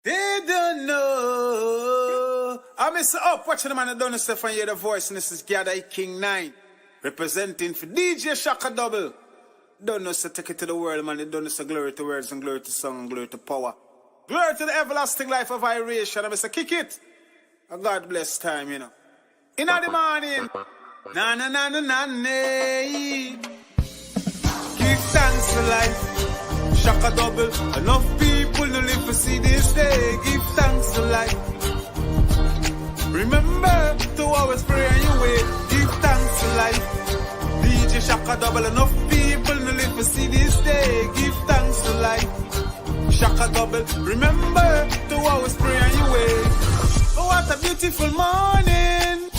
They don't know. I'm Mr. Up, watching the man that don't stuff and hear the voice, and this is Gather King 9, representing for DJ Shaka Double. Don't know, so take it to the world, man. They don't know, so glory to words and glory to song and glory to power. Glory to the everlasting life of iration. I'm Mr. Kick it. A God bless time, you know. In the morning, na na na na na na. Give thanks for life. Shaka Double. Enough people to live to see this day. Give thanks for life. Remember to always pray on your way. Give thanks for life. DJ Shaka Double. Enough people to live to see this day. Give thanks for life. Shaka Double. Remember to always pray on your way. Oh, what a beautiful morning.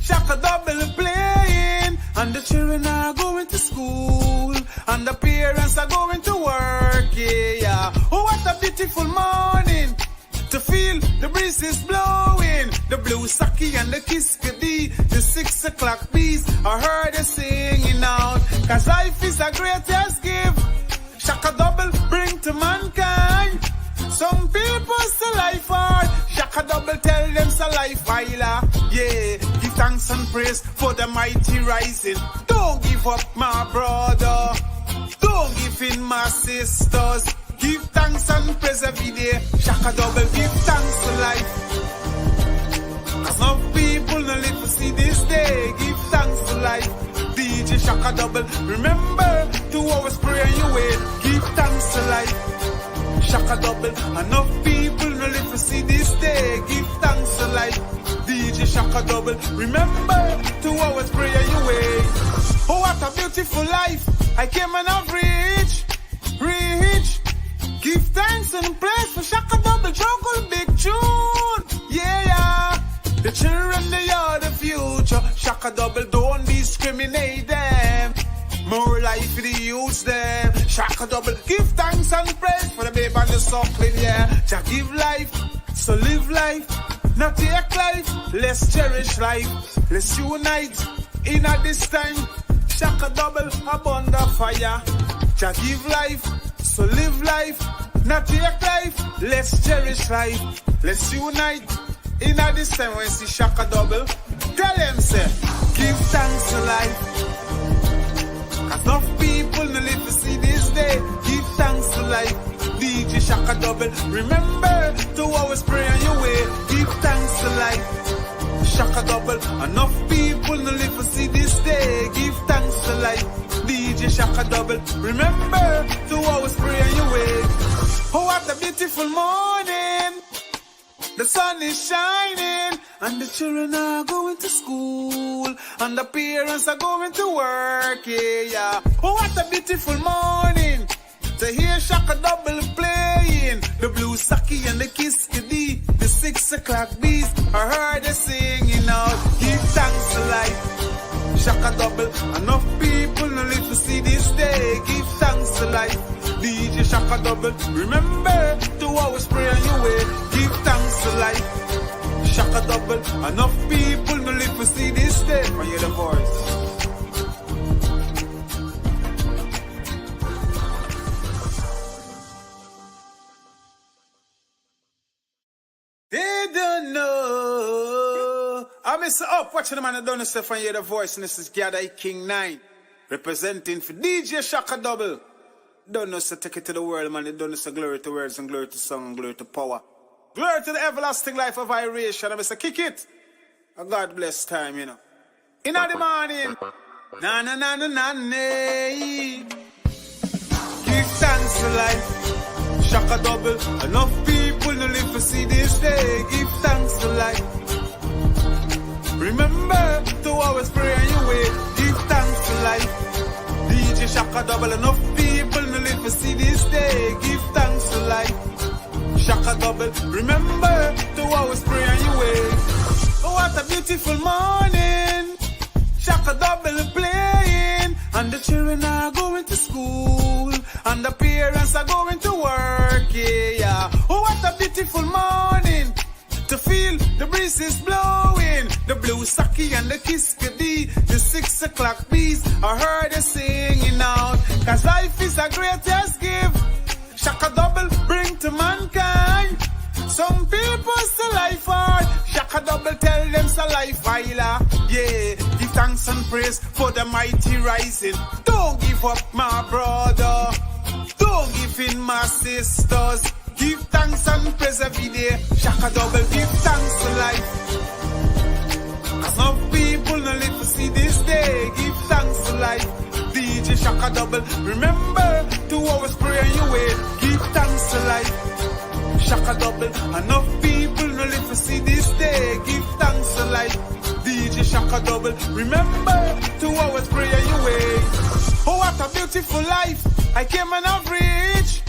Shaka Double playing, and the children are going to school, and the parents are going to work, yeah. Oh, what a beautiful morning, to feel the breeze is blowing, the blue saki and the kiskadi, the 6 o'clock bees, I heard they singing out, cause life is a greatest gift, Shaka Double bring to mankind. Some people say life hard, Shaka Double tell them say life higher. Yeah, give thanks and praise for the mighty rising. Don't give up, my brother. Don't give in, my sisters. Give thanks and praise every day. Shaka Double give thanks for life. Cause some people no live to see this day. Give thanks for life. DJ Shaka Double, remember to always pray on your way. Give thanks for life. Shaka Double, enough people no live to see this day. Give thanks to life. DJ Shaka Double, remember to always pray on your way. Oh, what a beautiful life I came and I've reached. Give thanks and praise for Shaka Double, jungle big tune. Yeah. The children, they are the future. Shaka Double, don't discriminate them. More life for the youths them. Shaka Double, give thanks and praise for the babe and the suckling, yeah. Just give life, so live life. Not take life, let's cherish life. Let's unite in at this time. Shaka Double, upon the fire. Just give life, so live life. Not take life, let's cherish life. Let's unite in at this time. When you see Shaka Double, tell them say, give thanks to life. Enough people no live to see this day. Give thanks to life. DJ Shaka Double, remember to always pray on your way. Give thanks to life. Shaka Double, enough people no live to see this day. Give thanks to life. DJ Shaka Double, remember to always pray on your way. Oh, what a beautiful morning. The sun is shining, and the children are going to school, and the parents are going to work, yeah. Oh, what a beautiful morning to hear Shaka Double playing, the blue saki and the kiskadi, the 6 o'clock bees, I heard they singing out, give thanks to life. Shaka Double, enough people no live to see this day, give thanks to life. DJ Shaka Double, remember to always pray on your way. Give thanks to life. Shaka Double, enough people no live to see this day. I hear the voice. They don't know. I'm Mr. Up, watching the man that don't stuff and hear the voice, and this is Gather King 9, representing for DJ Shaka Double. Don't know, so take it to the world, man. They don't know, so glory to words and glory to song and glory to power. Glory to the everlasting life of iration. I'm Mr. Kick it. A God bless time, you know. In the morning, na na na na na na. Give thanks for life. Shaka Double. Enough people to live to see this day. Give thanks for life. Remember to always pray on your way. Give thanks for life. DJ Shaka Double, enough people no live to see this day. Give thanks to life. Shaka Double, remember to always pray on your way. Oh, what a beautiful morning. Shaka Double playing, and the children are going to school, and the parents are going to work, yeah. Oh, what a beautiful morning, to feel the breeze is blowing, the blue saki and the kiskadi, the 6 o'clock bees, I heard they singing out, cause life is a greatest gift. Shaka Double bring to mankind. Some people say life hard. Shaka double tell them so life viler. Yeah, give thanks and praise for the mighty rising. Don't give up, my brother. Don't give in, my sisters. Give thanks and praise every day. Shaka double, give thanks for life. Cause some people no live to see this day. Give thanks for life. DJ Shaka double, remember to always pray on your way. Give thanks for life. Shaka double, enough people no live to see this day. Give thanks for life. DJ Shaka double, remember to always pray on your way. Oh, what a beautiful life I came and I've reached.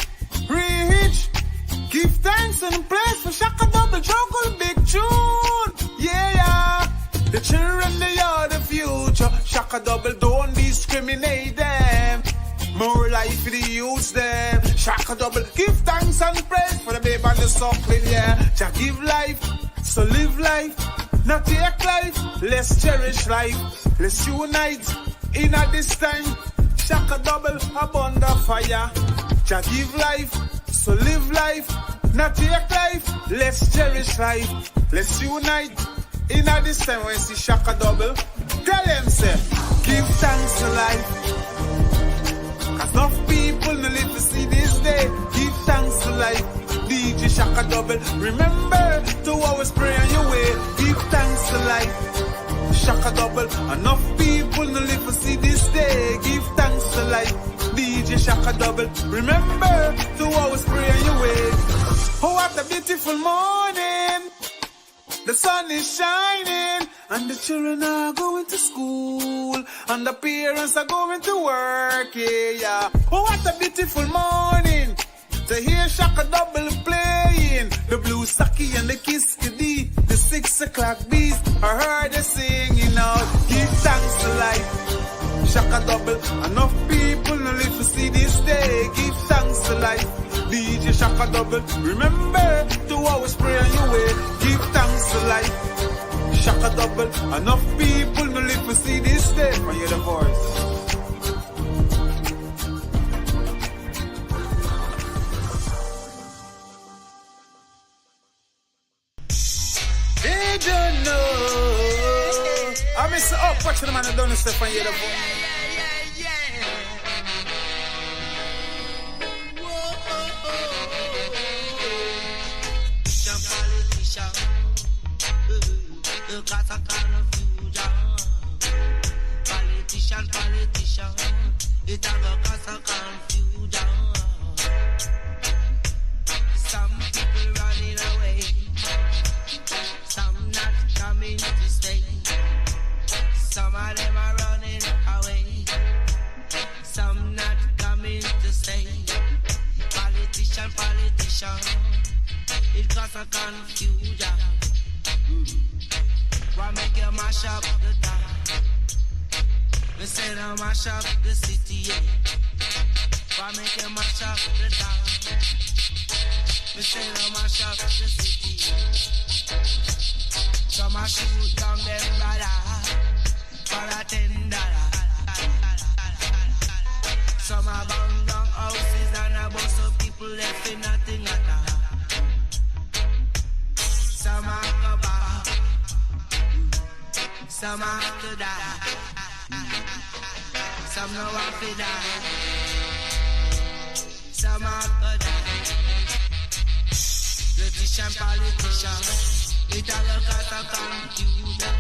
Give thanks and praise for Shaka double, juggle big tune. Yeah. The children, they are the future. Shaka double, don't discriminate them. More life for the youths, them. Shaka double, give thanks and praise for the babe and the suckling, yeah. Just give life, so live life. Not take life, let's cherish life. Let's unite in at this time. Shaka double, upon the fire. Just give life, so live life. Not take life, let's cherish life. Let's unite in at this time when you see Shaka double. Tell them, say, give thanks to life. Cause enough people no live to see this day. Give thanks to life. DJ Shaka double, remember to always pray on your way. Give thanks to life. Shaka double, enough people no live to see this day. Give thanks to life. DJ Shaka double, remember to always pray on your way. Oh, what a beautiful morning. The sun is shining, and the children are going to school, and the parents are going to work, yeah. Oh, what a beautiful morning to hear Shaka double playing. The blue Saki and the Kiss Kiddy, the 6 o'clock bees, I heard they singing out. Give thanks to life. Shaka double, enough people no live to see this day. Give thanks to life. DJ Shaka double, remember to always pray on your way. Give thanks to life. Shaka double, enough people no live to see this day. Can you hear the voice? They don't know. I miss it up, watch the man and don't step on your voice. Cause I confusion. Politician, it have a cause of confusion. Some people running away, some not coming to stay. Some of them are running away, some not coming to stay. Politician, it cause of confusion. Why make you mash up the town? We say now mash up the city, yeah. Why make you mash up the town? We say now mash up the city, yeah. Some a shoot down them brother for $10. Some a burn down houses and a bust of people left in nothing at all. Some a go back, some have to die, some no have to die, some have to die. Politician, it all a cause of confusion.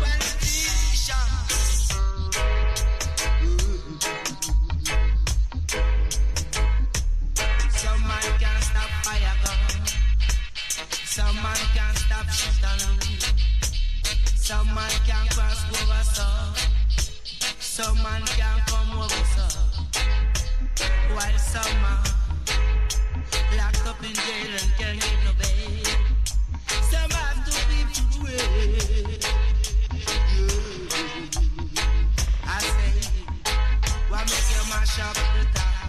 Politician, some man can't stop fire gun, some man can't stop shit on loot. Some man can cross over, some man can come over, while some man locked up in jail and can't get no bail. Some have to be to the way. I say, why make you mash up the town?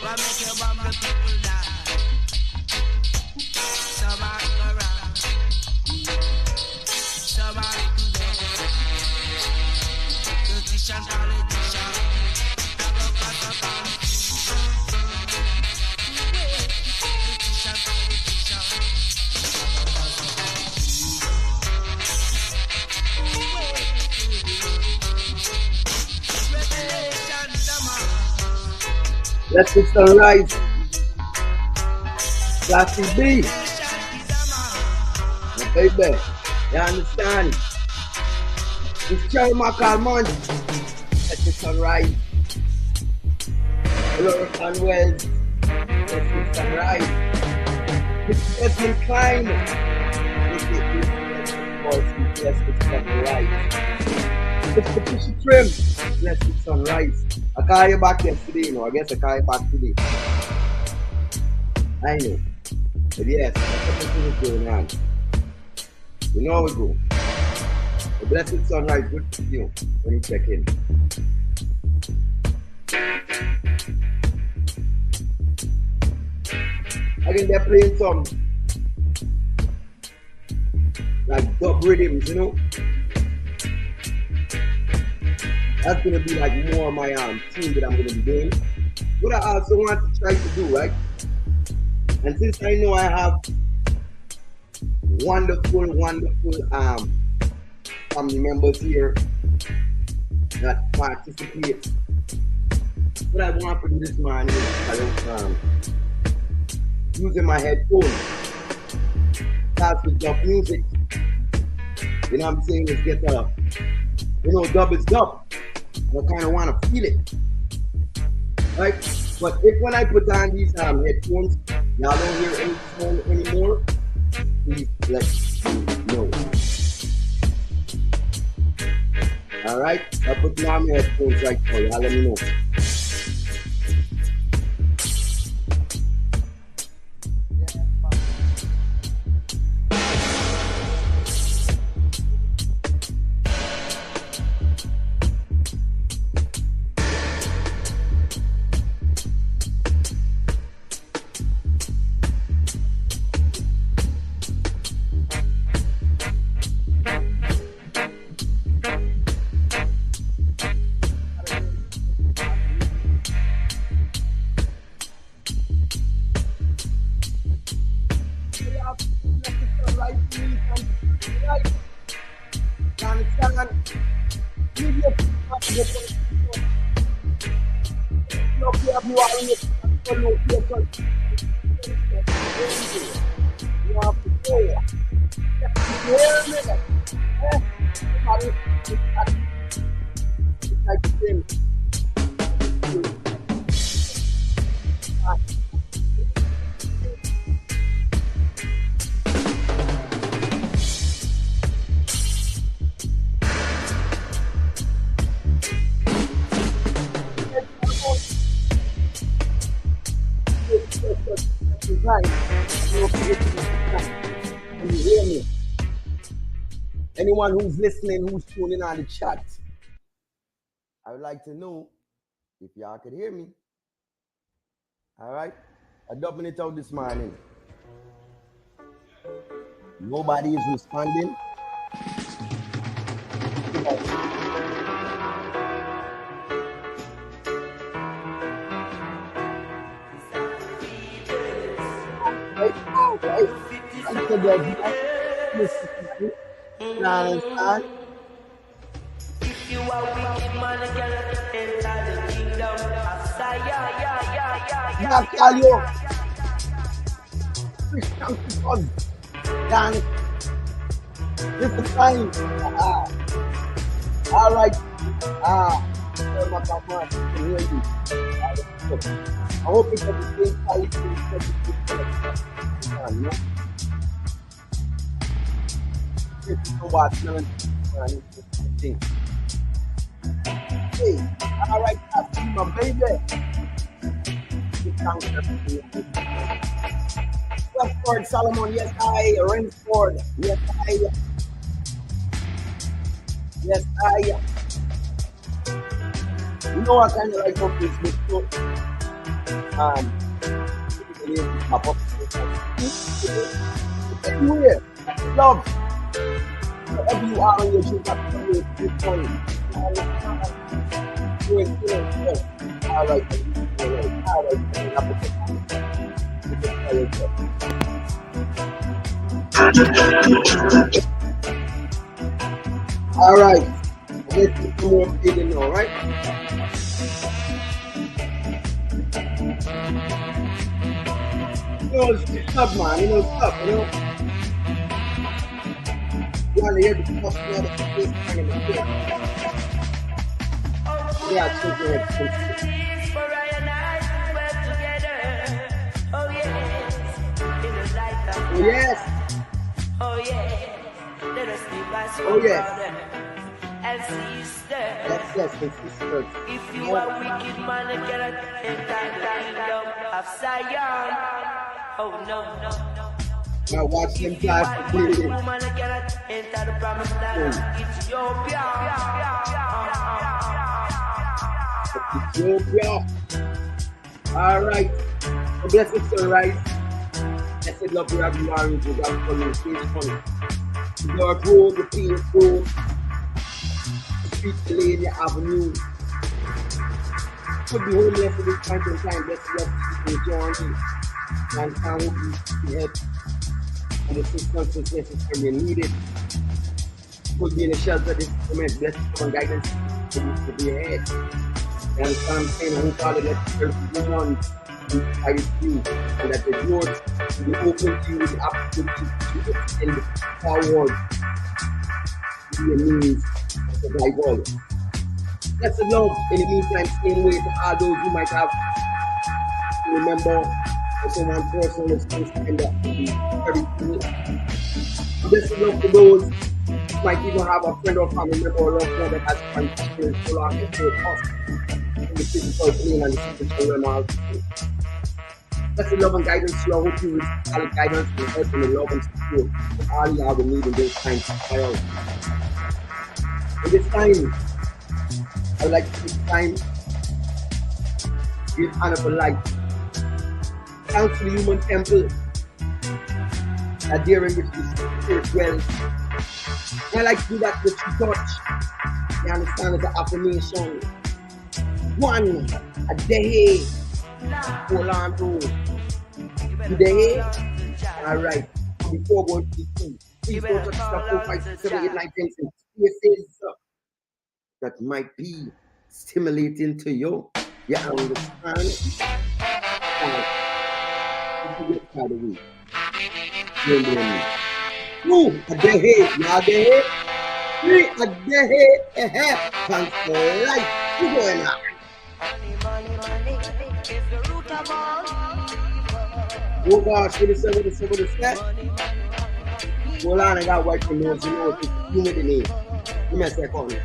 Why make you bomb the people down? Some are around, some are politician, Let's get some rice. Classy B. My baby. You understand? It's Cherry Macalmon. Let's get some rice. Laura Wells. Let's get some rice. It's Desmond Klein. Let's get some rice. It's Patricia Trim. Let's get some rice. I call you back yesterday, you know. I guess I call you back today. I know. But yes, everything is going on. You know how we go. The blessed sunrise, good to you when you check in. Again, they're playing some like dub rhythms, you know. That's gonna be like more of my tune that I'm gonna be doing. What I also want to try to do, right? And since I know I have wonderful family members here that participate, what I want to do this morning is using my headphones. That's with dub music. You know what I'm saying? Let's get dub is dub. I kind of want to feel it, right? But if when I put on these headphones, y'all don't hear any sound anymore, please let me know. Alright? I'll put on my headphones right now. Y'all let me know. Anyone who's listening, who's tuning on the chat, I would like to know if y'all could hear me. All right? I'm dubbing it out this morning. Nobody is responding. If you are wicked man, girl, enter the kingdom. This is fine. All right. I hope it's at the same quality. Hey, all right, that's my baby. Westford Solomon, yes I. Rainsford, yes I. Yes I. You know I kind of like on Facebook too. Everywhere, love. Wherever you are on your trip, that's good point. All right. All right. Let's get some more feeling now, right? know, stop, man. You know, stop. You know, you want to hear the stuff, you know, the face bang in the face. Yeah, I shake your head. Oh, yes. Oh yes, let us live as Oh, one yes. brother and sister. Yes, and sisters. If you are wicked man, you cannot enter the kingdom of Zion. Oh no, no, no. Now watch them If you are flash a the bad video. woman, you cannot enter the promised land of Ethiopia. Ethiopia. All right. So blessed sunrise. Blessed love you have you orange. You got communication. Your road, the field road. The street, the lane, the avenue. Could be homeless at this point in time. Blessed love to join you. And found you help. And the assistance is necessary and needed. Could be in a shelter this moment. Blessed come guidance to be ahead. And I'm saying, who call it, let the vision inside you, and that the doors will be open to you with the opportunity to extend forward to your means of survival. That's the love. In the meantime, same way to all those who might have to remember also one person is supposed to end up to be very cool. That's the love for those who might even have a friend or family member or loved one that has transitioned so long and so cost. The physical plane and the spiritual realm also. That's the love and guidance you. I hope you receive all the guidance and help and the love and support that all you have in need in those times to fire out. In this time, I would like to take time to give honor for life. Thanks to the human temple that there in which the spirit dwells. And I like to do that with you touch. You understand as an affirmation. One a day. Hold on to today. Alright. Before going to the two. Please don't touch stuff 4, 5, 6, 7, 8, 9, 10 spaces that might be stimulating to you. You understand? By the way. Two a day. You a day. 3 a day. Thanks for life. You going on? Oh gosh, what is that? Hold on, I got white nose, you know, you know the name. Give me a second.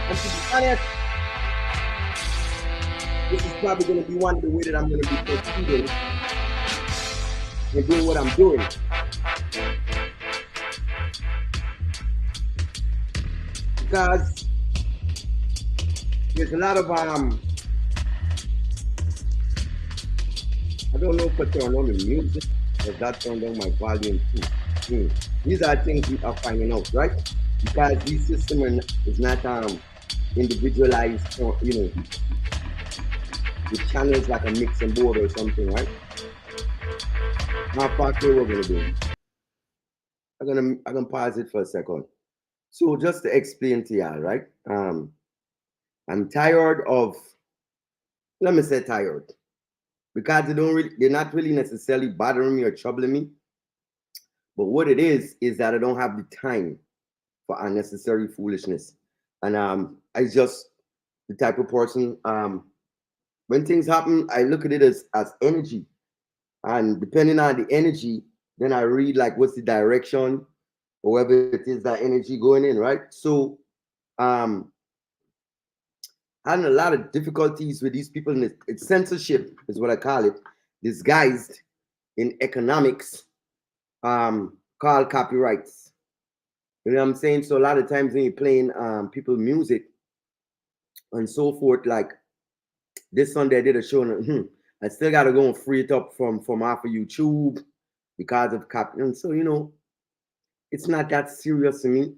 And to be honest, this is probably going to be one of the way that I'm going to be proceeding and doing what I'm doing. Because there's a lot of I don't know if I turn on the music or that turn down my volume too. These are things we are finding out, right? Because this system is not individualized, you know, the channel is like a mixing board or something, right? How far we're gonna do? I'm gonna pause it for a second. So just to explain to y'all, right? I'm tired of, let me say tired, because they're not really necessarily bothering me or troubling me. But what it is that I don't have the time for unnecessary foolishness. And I just the type of person, when things happen, I look at it as energy. And depending on the energy, Then I read like what's the direction, or whether it is that energy going in, right? So um having a lot of difficulties with these people, and it's censorship is what I call it, disguised in economics, called copyrights. You know what I'm saying? So a lot of times when you're playing people music and so forth, like this Sunday I did a show, and I still gotta go and free it up from off of YouTube because of copy. And so, it's not that serious to me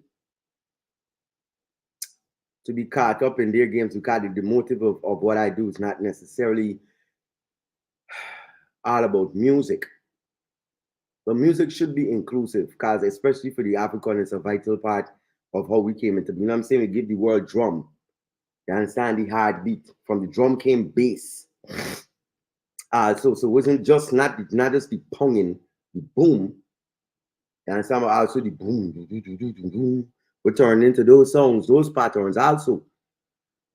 to be caught up in their games, because the motive of what I do is not necessarily all about music. But music should be inclusive, because especially for the African, it's a vital part of how we came into. You know what I'm saying? We give the world drum. You understand the heartbeat. From the drum came bass. So it wasn't just not just the ponging, the boom. You understand? But also the boom, boom, we turned into those songs, those patterns also,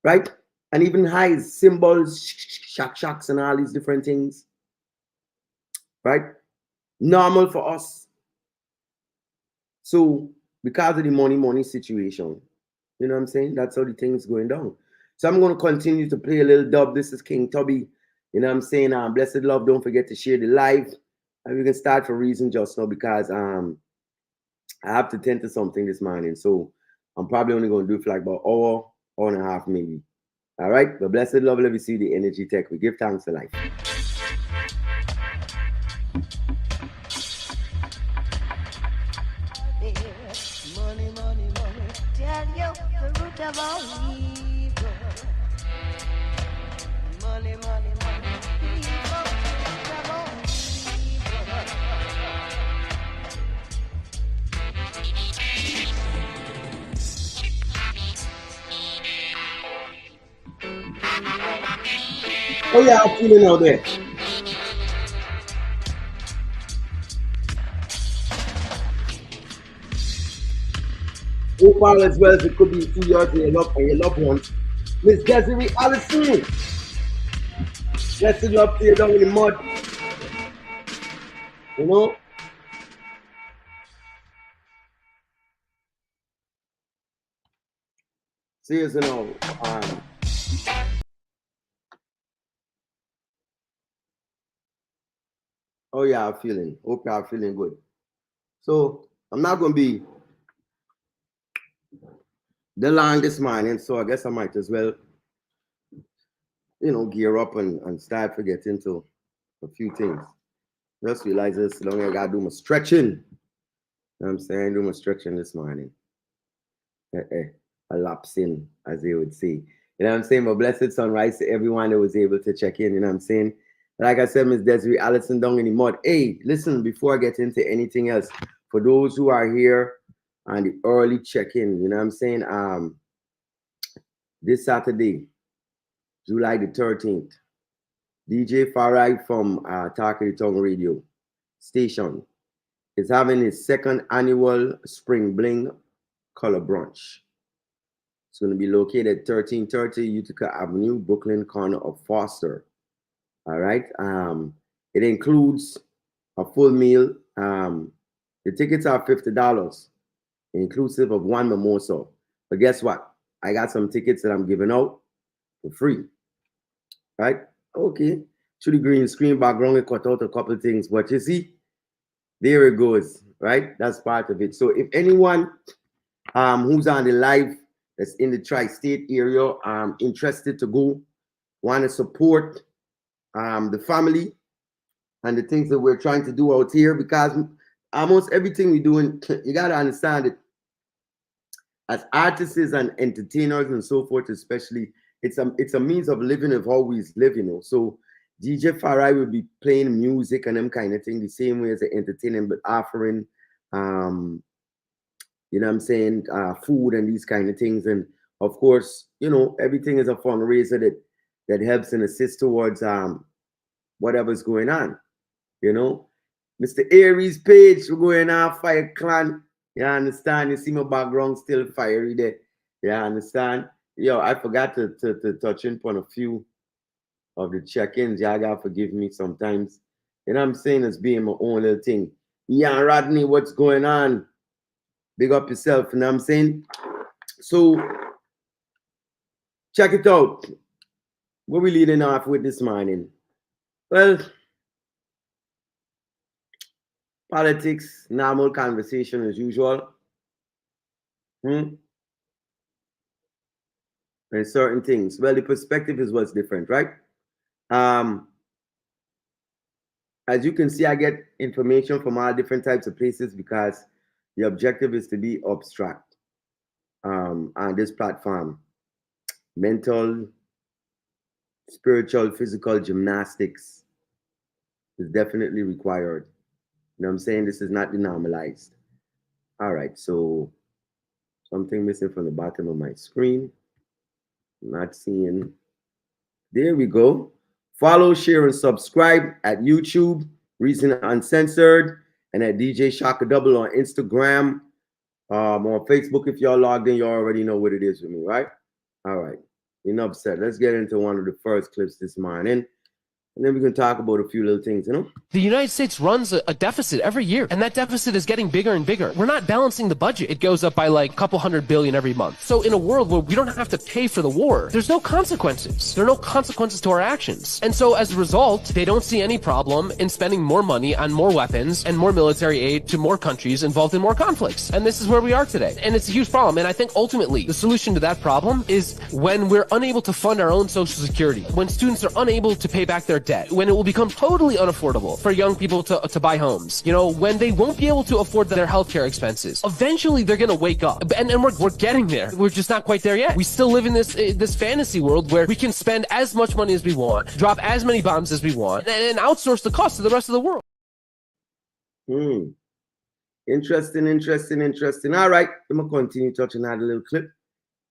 right? And even highs, cymbals, shacks, and all these different things, right? Normal for us. So because of the money situation, you know what I'm saying? That's how the thing's going down. So I'm going to continue to play a little dub. This is King Tubby. You know what I'm saying? Blessed love. Don't forget to share the live. And we can start for reason just now, because I have to tend to something this morning. So I'm probably only going to do it for like about hour and a half maybe. All right? But blessed love, let me see the energy tech. We give thanks to life. Money, money, money, tell you the root of all evil. Money, money, money, evil, root of all evil. Oh yeah, I'm feeling out there. Hope all as well as it could be 2 years and your loved ones. Miss Desiree Allison. Blessed love to you down in the mud. You know? Serious, oh yeah, I'm feeling. Hope y'all feeling good. So I'm not gonna be the long this morning, so I guess I might as well, gear up and start to get into a few things. Just realize this long I gotta do my stretching. You know what I'm saying? Do my stretching this morning. A lapsing, as they would say. You know what I'm saying? But blessed sunrise to everyone that was able to check in. You know what I'm saying? Like I said, Miss Desiree Allison down in the mud. Hey, listen, before I get into anything else, for those who are here on the early check-in, you know what I'm saying? This Saturday, July the 13th, DJ Farai from Talk of the Tongue Radio station is having his second annual Spring Bling Color Brunch. It's going to be located at 1330 Utica Avenue, Brooklyn, corner of Foster. All right. It includes a full meal. The tickets are $50, inclusive of one mimosa. But guess what? I got some tickets that I'm giving out for free. Right? Okay. To the green screen background, we cut out a couple of things, but you see, there it goes. Right? That's part of it. So if anyone who's on the live that's in the tri-state area, interested to go, want to support the family and the things that we're trying to do out here, because almost everything we're doing, you got to understand it, as artists and entertainers and so forth, especially, it's a means of living of how we live. So DJ Farai will be playing music and them kind of thing the same way as the entertaining, but offering you know what I'm saying, food and these kind of things. And of course, everything is a fundraiser that helps and assists towards whatever's going on. Mr. Aries Page, we're going on Fire Clan. You understand? You see my background still fiery there. You understand? Yo, I forgot to touch in on a few of the check-ins. Y'all gotta forgive me sometimes. You know what I'm saying? It's being my own little thing. Yeah, Rodney, what's going on? Big up yourself, you know what I'm saying? So, check it out. What we leading off with this morning? Well, politics, normal conversation as usual. And certain things. Well, the perspective is what's different, right? As you can see, I get information from all different types of places because the objective is to be abstract on this platform. Mental, spiritual, physical gymnastics is definitely required. You know what I'm saying? This is not denormalized. All right, so something missing from the bottom of my screen. Not seeing. There we go. Follow, share, and subscribe at YouTube, Reason Uncensored, and at DJ Shaka Double on Instagram. On Facebook, if y'all logged in, you already know what it is with me, right? All right. Enough said. Let's get into one of the first clips this morning. And then we can talk about a few little things, you know? The United States runs a deficit every year, and that deficit is getting bigger and bigger. We're not balancing the budget. It goes up by like a couple $100 billion every month. So in a world where we don't have to pay for the war, there's no consequences. There are no consequences to our actions. And so as a result, they don't see any problem in spending more money on more weapons and more military aid to more countries involved in more conflicts. And this is where we are today. And it's a huge problem. And I think ultimately the solution to that problem is when we're unable to fund our own Social Security, when students are unable to pay back their debt, when it will become totally unaffordable for young people to buy homes, you know, when they won't be able to afford their healthcare expenses. Eventually they're going to wake up, and we're getting there. We're just not quite there yet. We still live in this fantasy world where we can spend as much money as we want, drop as many bombs as we want, and outsource the cost to the rest of the world. Interesting. All right, I'm gonna continue touching that a little clip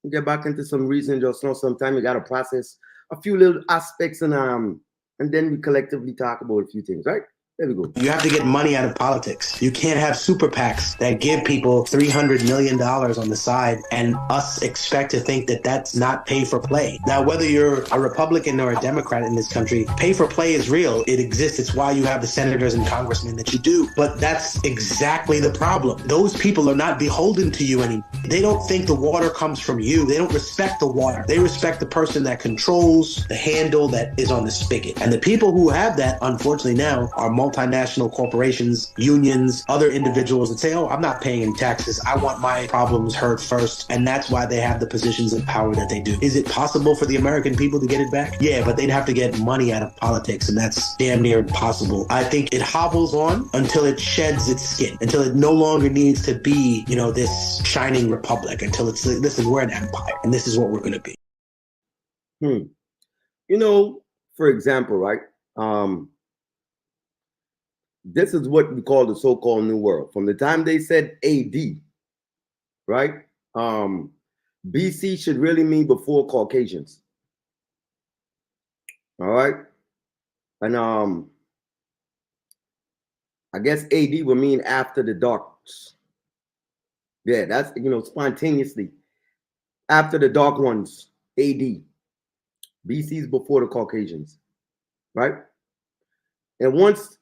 and get back into some reason. Just know sometimes you gotta process a few little aspects and then we collectively talk about a few things, right? There we go. You have to get money out of politics. You can't have super PACs that give people $300 million on the side and us expect to think that that's not pay for play. Now, whether you're a Republican or a Democrat in this country, pay for play is real. It exists. It's why you have the senators and congressmen that you do. But that's exactly the problem. Those people are not beholden to you anymore. They don't think the water comes from you. They don't respect the water. They respect the person that controls the handle that is on the spigot. And the people who have that, unfortunately now, are multinational corporations, unions, other individuals that say, oh, I'm not paying any taxes. I want my problems heard first. And that's why they have the positions of power that they do. Is it possible for the American people to get it back? Yeah, but they'd have to get money out of politics, and that's damn near impossible. I think it hobbles on until it sheds its skin, until it no longer needs to be, you know, this shining republic, until it's, listen, we're an empire, and this is what we're going to be. You know, for example, right? This is what we call the so-called New World. From the time they said AD, right? BC should really mean before Caucasians. All right? And I guess AD would mean after the darks. Yeah, that's, you know, spontaneously. After the dark ones, AD. BC is before the Caucasians, right? And once,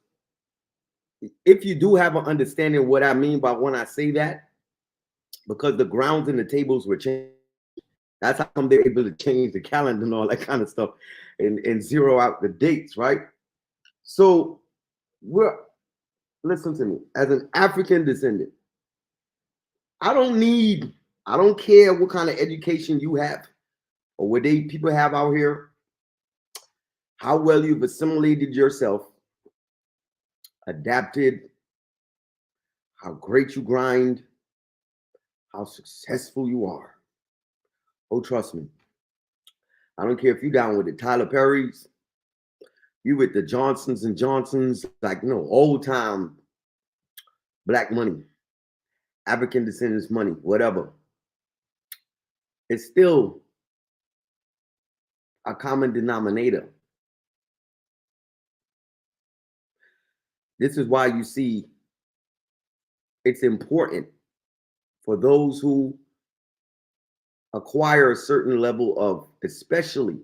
if you do have an understanding of what I mean by when I say that, because the grounds and the tables were changed, that's how come they're able to change the calendar and all that kind of stuff and zero out the dates, right? So listen to me, as an African descendant, I don't care what kind of education you have or what people have out here, how well you've assimilated yourself, adapted, how great you grind, how successful you are. Oh, trust me. I don't care if you're down with the Tyler Perrys, you with the Johnsons and Johnsons, like, you know, old time black money, African descendants money, whatever. It's still a common denominator. This is why you see it's important for those who acquire a certain level of, especially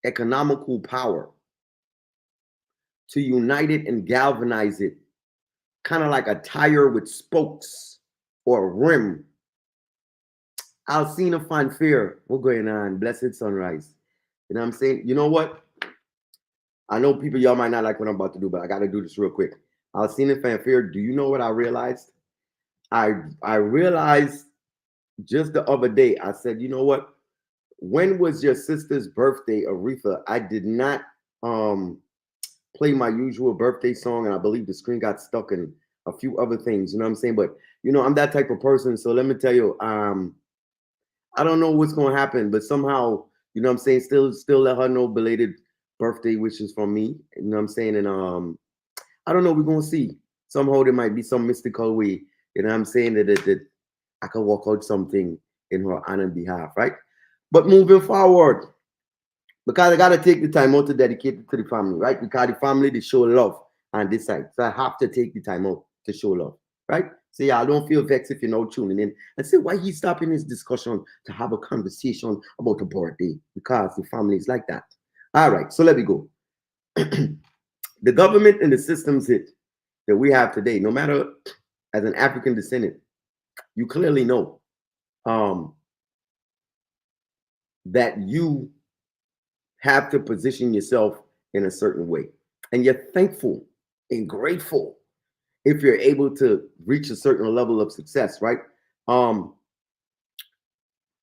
economical power, to unite it and galvanize it kind of like a tire with spokes or a rim. Alcina Fanfare, what's going on? Blessed sunrise. You know what I'm saying? You know what? I know people, y'all might not like what I'm about to do, but I got to do this real quick. Alcina Fanfare, do you know what I realized? I realized just the other day, I said, you know what? When was your sister's birthday, Aretha? I did not play my usual birthday song, and I believe the screen got stuck in a few other things. You know what I'm saying? But you know, I'm that type of person. So let me tell you, I don't know what's gonna happen, but somehow, you know what I'm saying, still let her know belated birthday wishes from me. You know what I'm saying? And I don't know, we're gonna see. Somehow there might be some mystical way, you know what I'm saying, that I can work out something in her honor and behalf, right? But moving forward, because I gotta take the time out to dedicate it to the family, right? Because the family they show love on this side. So I have to take the time out to show love, right? So yeah, I don't feel vexed if you're not tuning in and say why he's stopping this discussion to have a conversation about a birthday, because the family is like that. All right, so let me go. The government and the systems that we have today, no matter as an African descendant, you clearly know that you have to position yourself in a certain way. And you're thankful and grateful if you're able to reach a certain level of success, right?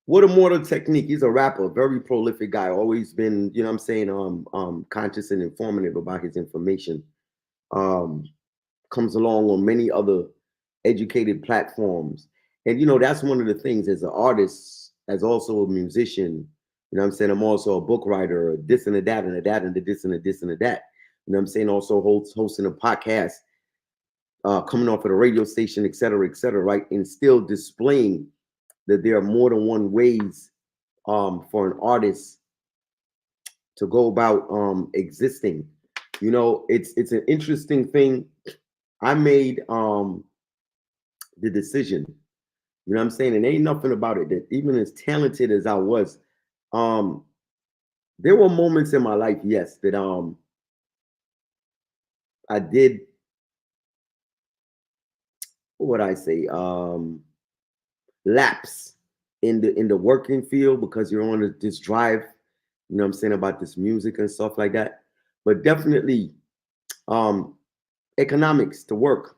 What a Mortal Technique. He's a rapper, very prolific guy, always been, you know what I'm saying, conscious and informative about his information. Comes along on many other educated platforms. And you know, that's one of the things as an artist, as also a musician, you know what I'm saying? I'm also a book writer, this and a that and a that and a this and a this and a that. You know what I'm saying? Also hosting a podcast, coming off of the radio station, et cetera, right? And still displaying that there are more than one ways for an artist to go about existing. You know, it's an interesting thing. I made the decision, you know what I'm saying? And ain't nothing about it that even as talented as I was, there were moments in my life, yes, that I did, what would I say, lapse in the working field because you're on this drive, you know what I'm saying, about this music and stuff like that. But definitely economics to work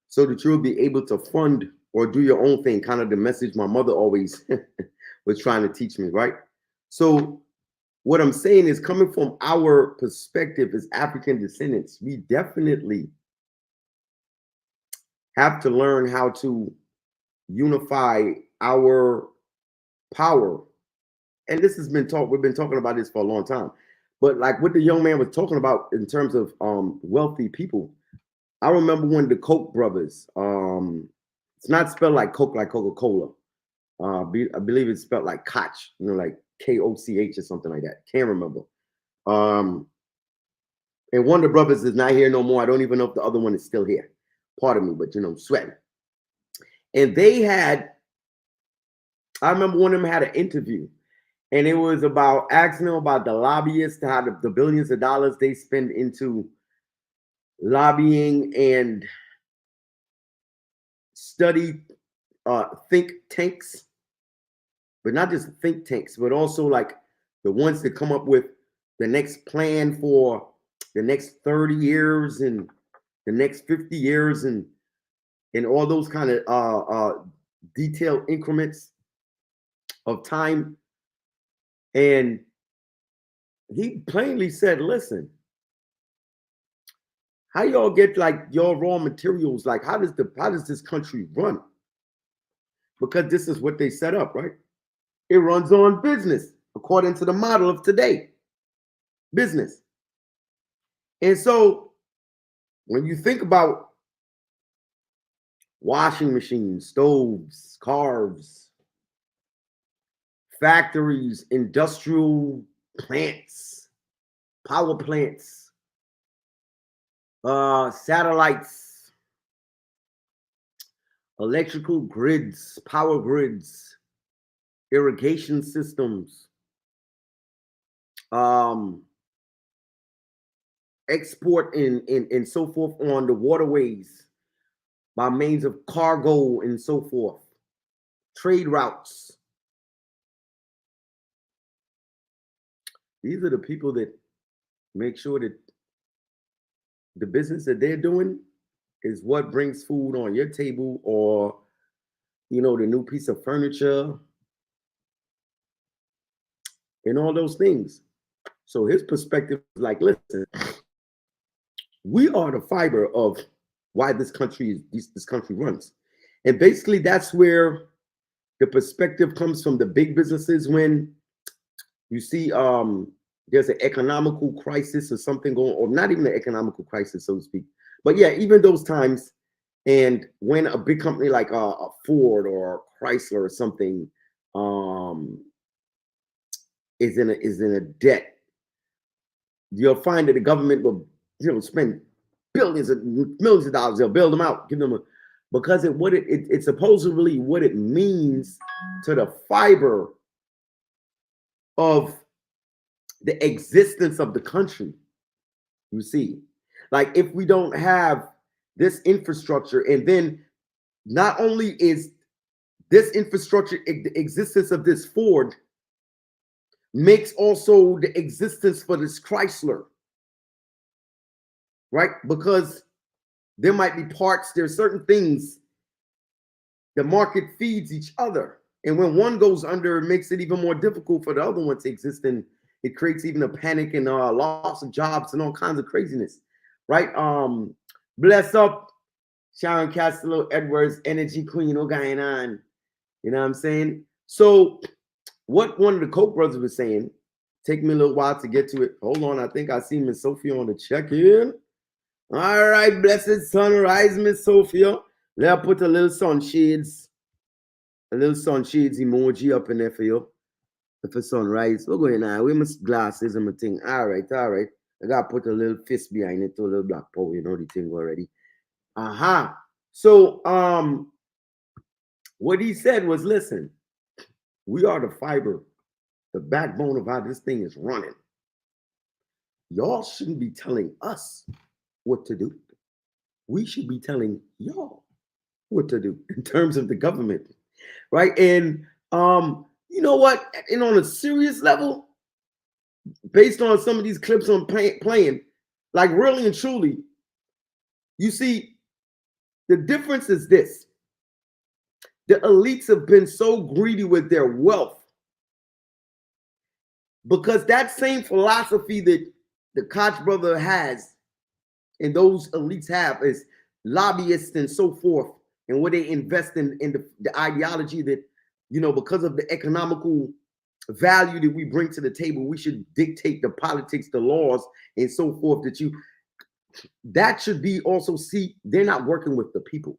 so that you'll be able to fund or do your own thing, kind of the message my mother always was trying to teach me, right? So what I'm saying is, coming from our perspective as African descendants, we definitely have to learn how to unify our power. And this has been we've been talking about this for a long time. But like what the young man was talking about in terms of wealthy people, I remember when the Koch brothers, it's not spelled like Coke, like Coca-Cola. I believe it's spelled like Koch, you know, like Koch or something like that. Can't remember. And one of the brothers is not here no more. I don't even know if the other one is still here. Pardon me, but you know, sweating. And they had, I remember one of them had an interview, and it was about asking them about the lobbyists, how the billions of dollars they spend into lobbying and study think tanks, but not just think tanks, but also like the ones that come up with the next plan for the next 30 years and the next 50 years and all those kind of detailed increments of time. And he plainly said, listen, how y'all get like your raw materials? Like, how does this country run? Because this is what they set up, right? It runs on business according to the model of today. Business. And so when you think about washing machines, stoves, cars, factories, industrial plants, power plants, satellites, electrical grids, power grids, irrigation systems, export and so forth on the waterways by means of cargo and so forth, trade routes. These are the people that make sure that the business that they're doing is what brings food on your table, or, you know, the new piece of furniture and all those things. So his perspective is like, listen, we are the fiber of why this country runs. And basically that's where the perspective comes from the big businesses. When you see there's an economical crisis or something going, or not even an economical crisis, so to speak, but yeah, even those times. And when a big company like a Ford or Chrysler or something is in a debt, you'll find that the government will, you know, spend millions of dollars. They'll bail them out, give them a, because it's supposedly what it means to the fiber of the existence of the country. You see, like if we don't have this infrastructure, and then not only is this infrastructure, the existence of this Ford makes also the existence for this Chrysler, right? Because there might be parts, there's certain things the market feeds each other. And when one goes under, it makes it even more difficult for the other one to exist. And it creates even a panic and loss of jobs and all kinds of craziness, right? Bless up Sharon Castello Edwards, Energy Queen, all going on. You know what I'm saying? So what one of the Koch brothers was saying, take me a little while to get to it. Hold on, I think I see Miss Sophia on the check-in. All right, blessed sunrise, Miss Sophia. Let her put a little sunshades emoji up in there for you. For sunrise. We're going now. Where my glasses and my thing. All right. I gotta put a little fist behind it, to a little black pole, you know the thing already. So what he said was, listen, we are the fiber, the backbone of how this thing is running. Y'all shouldn't be telling us what to do. We should be telling y'all what to do in terms of the government, right? And you know what? And on a serious level, based on some of these clips I'm playing, like really and truly, you see, the difference is this. The elites have been so greedy with their wealth, because that same philosophy that the Koch brother has and those elites have is lobbyists and so forth, and where they invest in the ideology that, you know, because of the economical value that we bring to the table, we should dictate the politics, the laws, and so forth. That should be also, see, they're not working with the people.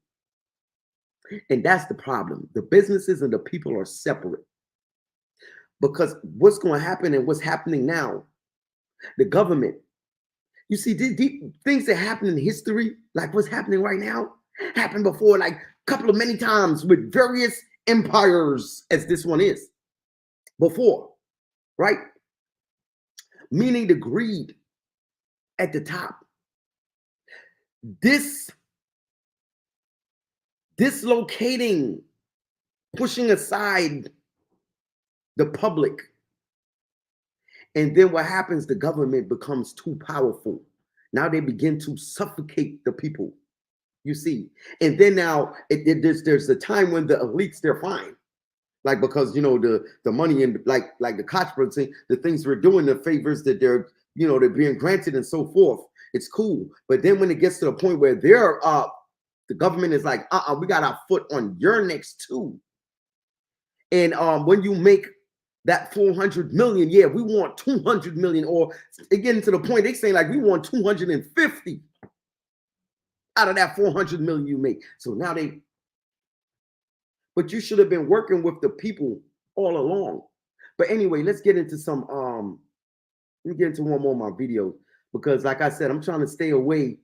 And that's the problem. The businesses and the people are separate. Because what's going to happen and what's happening now, the government, you see, the things that happen in history, like what's happening right now, happened before, like many times with various empires, as this one is before, right? Meaning the greed at the top. Dislocating, pushing aside the public. And then what happens? The government becomes too powerful. Now they begin to suffocate the people, you see. And then now there's a time when the elites, they're fine. Like, because, you know, the money and like the Koch brothers saying, the things we're doing, the favors that they're, you know, they're being granted and so forth. It's cool. But then when it gets to the point where they're the government is like, we got our foot on your necks too. And when you make that 400 million, yeah, we want 200 million, or getting to the point they saying like we want 250 out of that 400 million you make. So now but you should have been working with the people all along. But anyway, let's get into let me get into one more of my videos, because like I said, I'm trying to stay away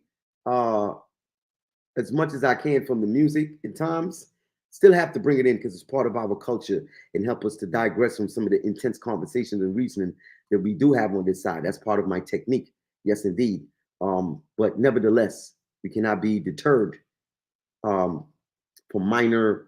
as much as I can from the music at times. Still have to bring it in because it's part of our culture and help us to digress from some of the intense conversations and reasoning that we do have on this side. That's part of my technique. Yes, indeed. But nevertheless, we cannot be deterred for minor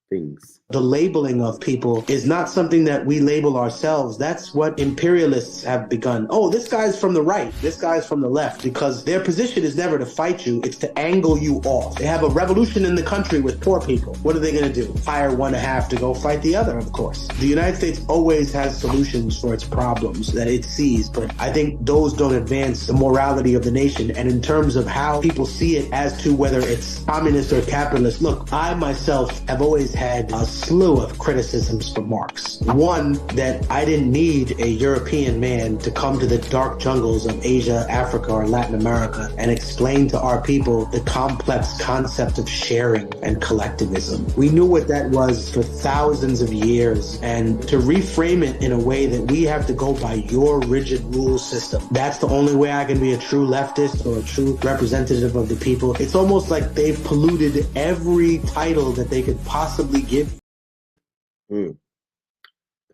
things. The labeling of people is not something that we label ourselves. That's what imperialists have begun. Oh, this guy's from the right, this guy's from the left, because their position is never to fight you, it's to angle you off. They have a revolution in the country with poor people. What are they going to do? Hire one and a half to go fight the other, of course. The United States always has solutions for its problems that it sees, but I think those don't advance the morality of the nation. And in terms of how people see it as to whether it's communist or capitalist, look, I myself have always had a slew of criticisms for Marx. One, that I didn't need a European man to come to the dark jungles of Asia, Africa, or Latin America and explain to our people the complex concept of sharing and collectivism. We knew what that was for thousands of years, and to reframe it in a way that we have to go by your rigid rule system, that's the only way I can be a true leftist or a true representative of the people. It's almost like they've polluted every title that they could possibly give.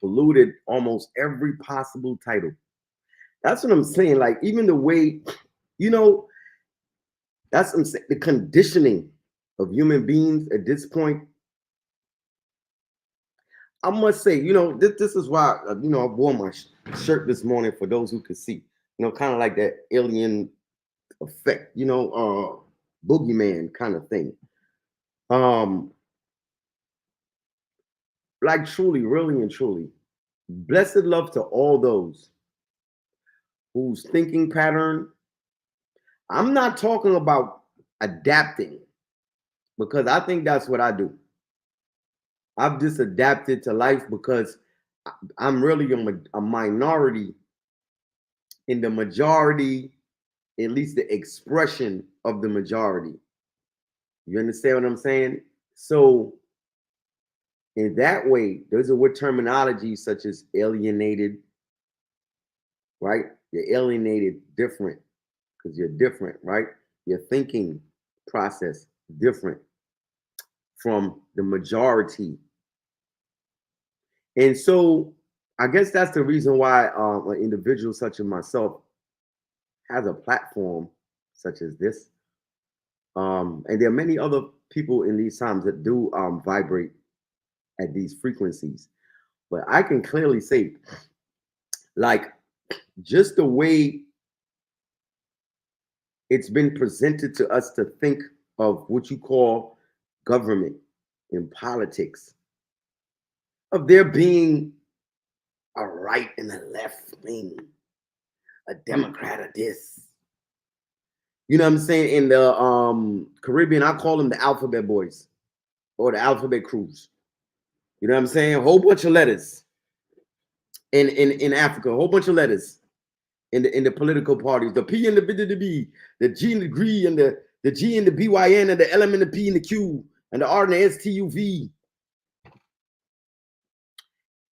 Polluted almost every possible title. That's what I'm saying. Like, even the way, that's what I'm saying, the conditioning of human beings at this point. I must say, this is why, I wore my shirt this morning for those who could see, kind of like that alien effect, boogeyman kind of thing. Like, truly, really and truly, blessed love to all those whose thinking pattern, I'm not talking about adapting, because I think that's what I do. I've just adapted to life because I'm really a minority in the majority, at least the expression of the majority. You understand what I'm saying? So in that way, those are what terminology such as alienated, right? You're alienated different because you're different, right? Your thinking process different from the majority. And so I guess that's the reason why an individual such as myself has a platform such as this. And there are many other people in these times that do vibrate at these frequencies. But I can clearly say, like, just the way it's been presented to us to think of what you call government and politics, of there being a right and a left wing, a Democrat or this. You know what I'm saying? In the Caribbean, I call them the alphabet boys or the alphabet crews. You know what I'm saying? A whole bunch of letters. In Africa, a whole bunch of letters in the political parties. The P and the B, the G and the G and the G and the BYN and the L and the P and the Q and the R and the STUV.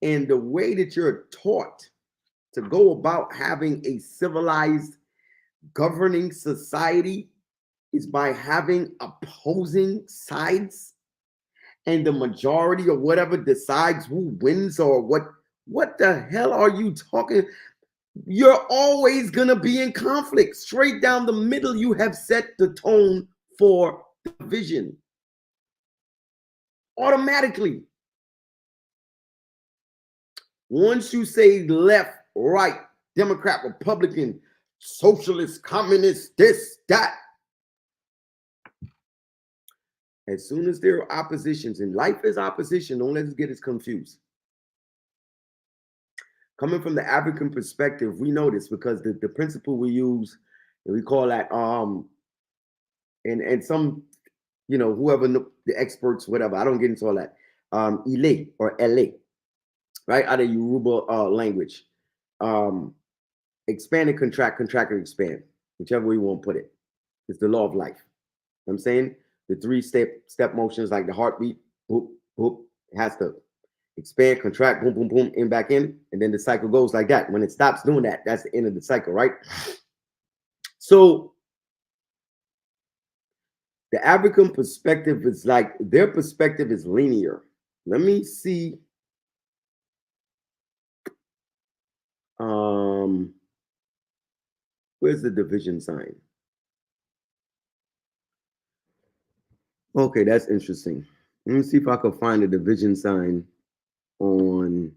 And the way that you're taught to go about having a civilized governing society is by having opposing sides, and the majority or whatever decides who wins or what. What the hell are you talking? You're always gonna be in conflict. Straight down the middle, you have set the tone for division automatically. Once you say left, right, Democrat, Republican, socialist, communist, this, that, as soon as there are oppositions, and life is opposition, don't let us get us confused. Coming from the African perspective, we know this because the principle we use, and we call that, and some, whoever the experts, whatever, I don't get into all that, Ile or LA, right, out of Yoruba language. Expand and contract and expand, whichever way you want to put it. It's the law of life. You know what I'm saying? The three step motions, like the heartbeat, boop, boop, it has to expand, contract, boom, boom, boom, in, back in, and then the cycle goes like that. When it stops doing that, that's the end of the cycle, right? So the African perspective is like, their perspective is linear. Let me see. Where's the division sign? Okay, that's interesting. Let me see if I can find a division sign on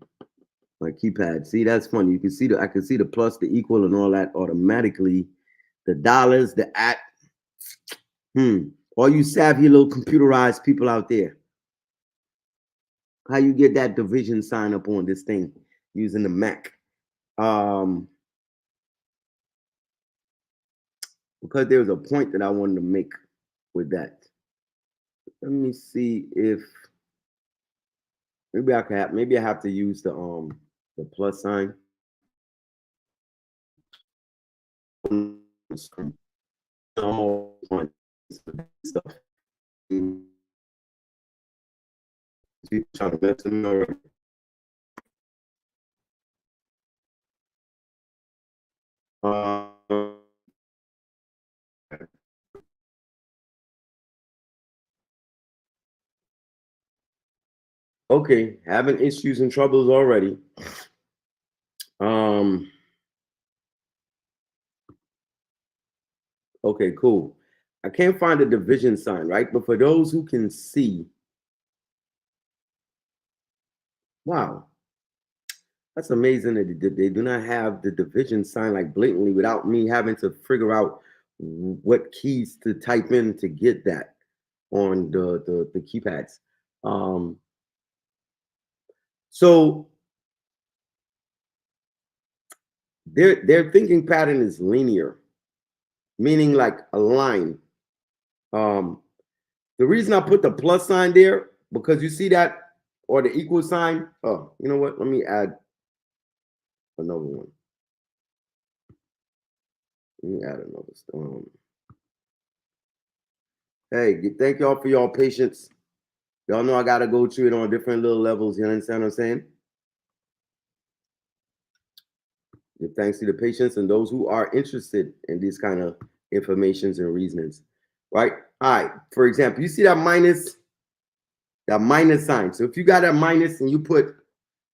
my keypad. See, that's funny. You can see I can see the plus, the equal, and all that automatically. The dollars, the at. All you savvy little computerized people out there. How you get that division sign up on this thing using the Mac? Because there was a point that I wanted to make with that. Let me see if maybe I have to use the plus sign. Stuff. Trying to mess with me already. Okay, having issues and troubles already. Okay, cool. I can't find a division sign, right? But for those who can see, wow, that's amazing that they do not have the division sign like blatantly without me having to figure out what keys to type in to get that on the keypads. So their thinking pattern is linear, meaning like a line. The reason I put the plus sign there, because you see that, or the equal sign. Oh, you know what? Let me add another one. Let me add another. Hey, thank y'all for y'all patience. Y'all know I gotta go through it on different little levels. You understand what I'm saying? Give thanks to the patience and those who are interested in these kind of informations and reasonings. Right? All right. For example, you see that minus sign. So if you got that minus and you put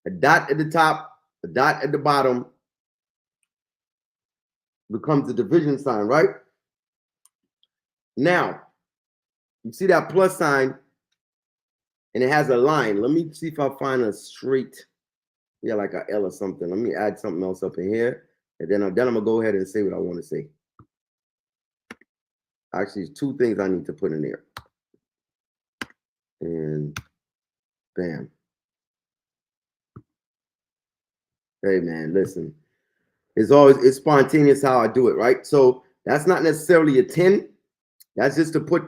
a dot at the top, a dot at the bottom, becomes the division sign, right? Now, you see that plus sign and it has a line. Let me see if I find a straight, like a L or something. Let me add something else up in here. And then I'm gonna go ahead and say what I want to say. Actually, there's two things I need to put in there. And bam. Hey man, listen. It's spontaneous how I do it, right? So that's not necessarily a 10. That's just to put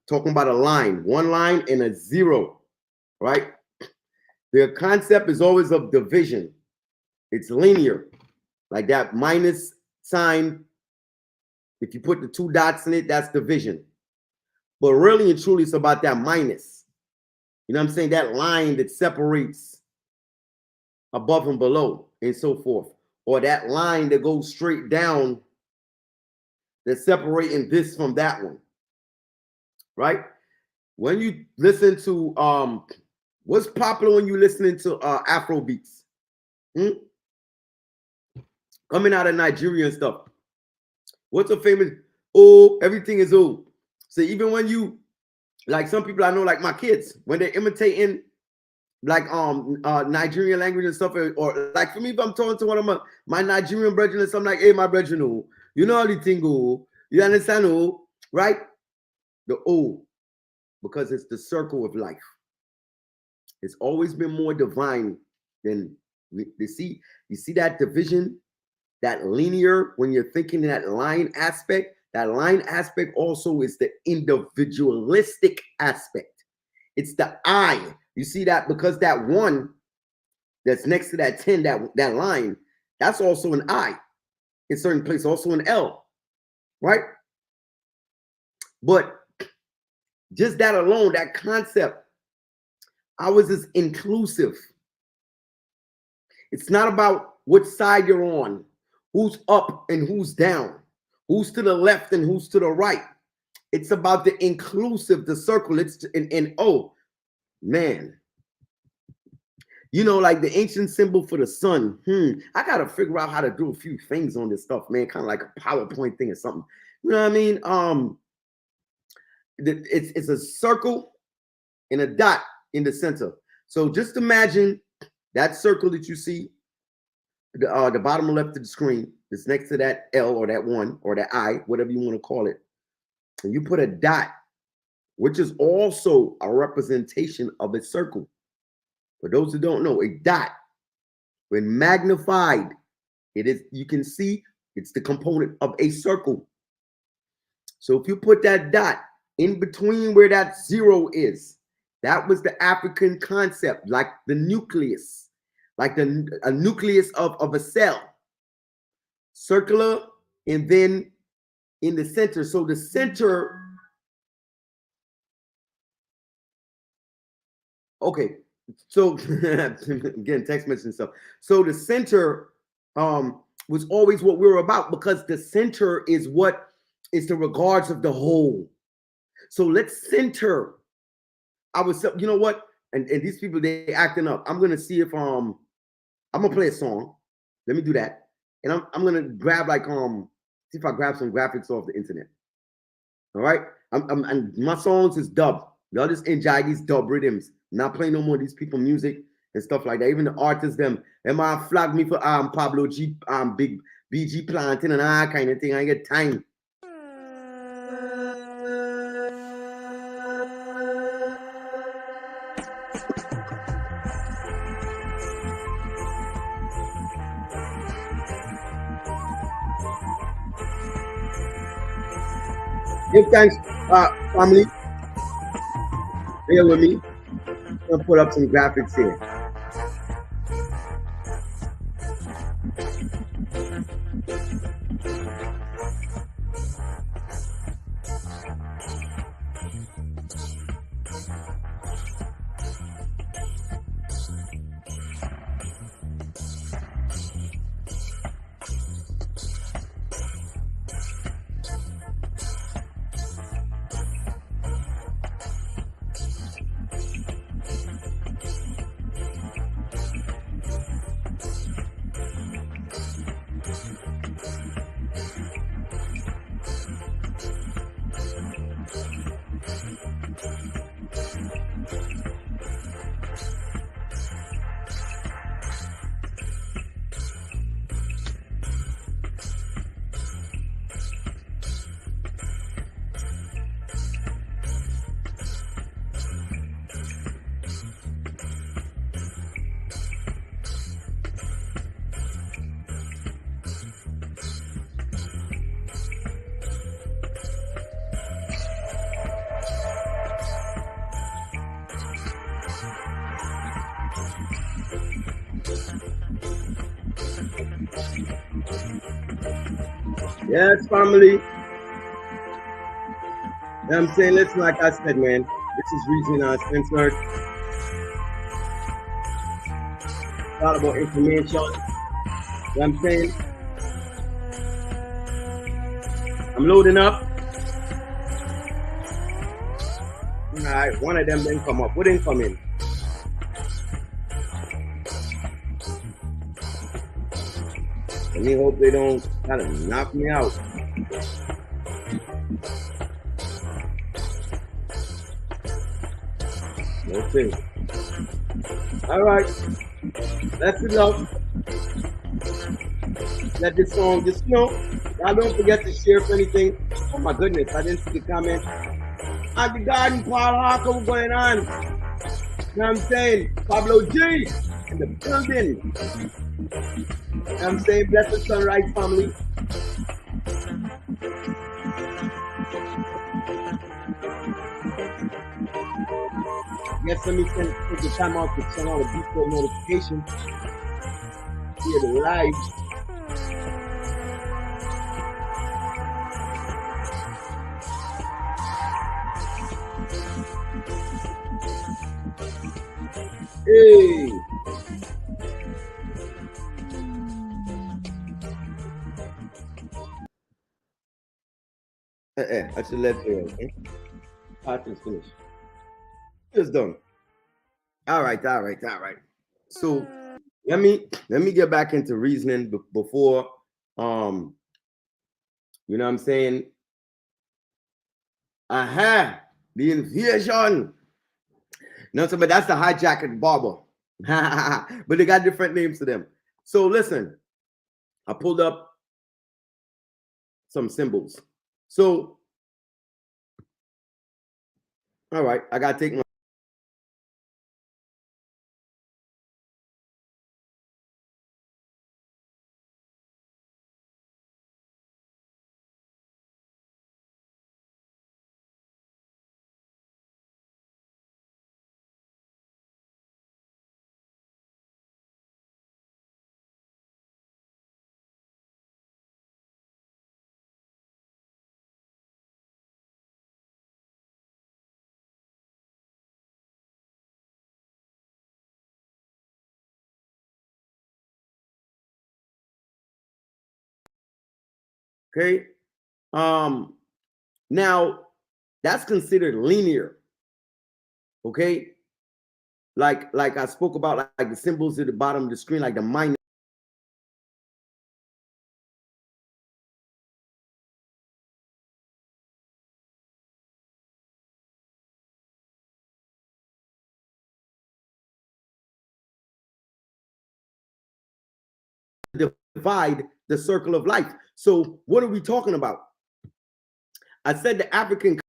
talking about a line, one line and a zero, right? The concept is always of division. It's linear, like that minus sign. If you put the two dots in it, that's division. But really and truly, it's about that minus. You know what I'm saying? That line that separates above and below and so forth. Or that line that goes straight down that's separating this from that one. Right? When you listen to what's popular when you listening to Afro beats? Coming out of Nigeria and stuff. What's a famous? Oh, everything is old. So even when you, like some people I know, like my kids, when they're imitating like Nigerian language and stuff, or like for me, if I'm talking to one of my Nigerian brethren, I'm like, hey, my brethren, you know how the thing go, you understand, right? The O, because it's the circle of life. It's always been more divine than you see that division, that linear, when you're thinking that line aspect also is the individualistic aspect. It's the I. You see that because that one that's next to that 10, that line, that's also an I in certain places, also an L, right? But just that alone, that concept, ours is inclusive. It's not about what side you're on, who's up and who's down, who's to the left and who's to the right. It's about the inclusive, the circle. It's and oh man, You know, like the ancient symbol for the sun. I gotta figure out how to do a few things on this stuff, man. Kind of like a PowerPoint thing or something. You know what I mean? It's a circle and a dot in the center. So just imagine that circle that you see, the bottom left of the screen, that's next to that L or that 1 or that I, whatever you want to call it. And you put a dot, which is also a representation of a circle. For those who don't know, a dot, when magnified, it is, you can see it's the component of a circle. So if you put that dot in between where that 0 is, that was the African concept, like the nucleus, like a nucleus of a cell, circular, and then in the center. So the center, okay. So again, text message and stuff. So the center was always what we were about, because the center is what is the regards of the whole. So let's center ourselves. You know what? And these people, they acting up. I'm gonna see if I'm gonna play a song. Let me do that. And I'm gonna grab like see if I grab some graphics off the internet. All right. And my songs is dub. Y'all just enjoy these dub rhythms. Not playing no more of these people music and stuff like that. Even the artists, them might flag me for Pablo G, big BG planting and all kind of thing. I get time. Give thanks, family. Bear with me. I'm gonna put up some graphics here. Yes, family. You know what I'm saying? Listen, like I said, man, this is Reason Uncensored. It's all about information. You know what I'm saying? I'm loading up. All right, one of them didn't come up. What didn't come in? Let me hope they don't try to knock me out. Okay. All right. That's enough. Let this song just, you know, y'all don't forget to share for anything. Oh my goodness, I didn't see the comment. At the garden, Paul Harker, what's going on? You know what I'm saying? Pablo G in the building. I'm saying, bless the sunrise family. Yes, let me take the time out to turn on the default notification. Hear the live. Hey. I should let you. Okay? Part is finished. It's done. All right. So let me get back into reasoning before you know what I'm saying. Aha, the invasion. No, so but that's the hijacked barber. But they got different names to them. So listen, I pulled up some symbols. So all right, I gotta take my okay. Now that's considered linear. Okay, like I spoke about, like the symbols at the bottom of the screen, like the minus divide the circle of life. So what are we talking about? I said the African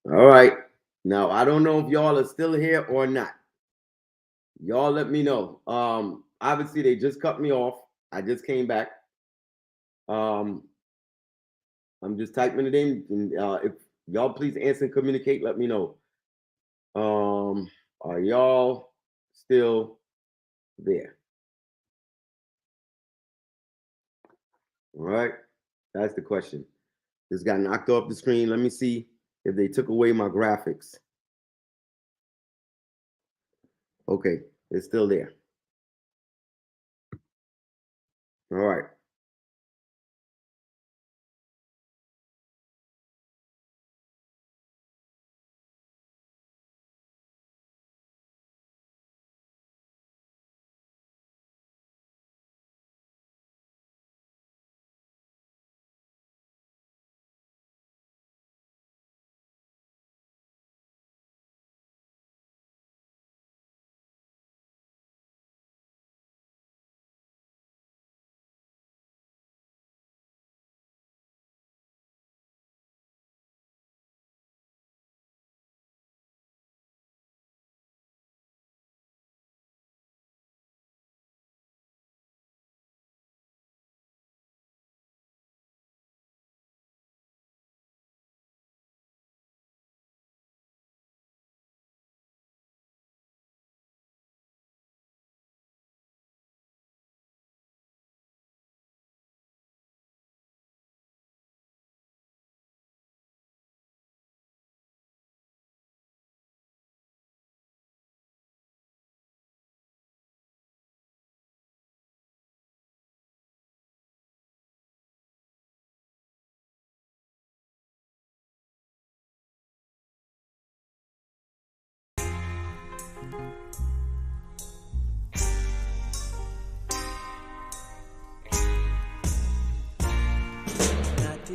all right. Now I don't know if y'all are still here or not. Y'all let me know. Obviously they just cut me off. I just came back. Um, I'm just typing it in, and if y'all please answer and communicate, let me know. Are y'all still there? All right, that's the question. Just got knocked off the screen. Let me see if they took away my graphics. Okay, it's still there. All right.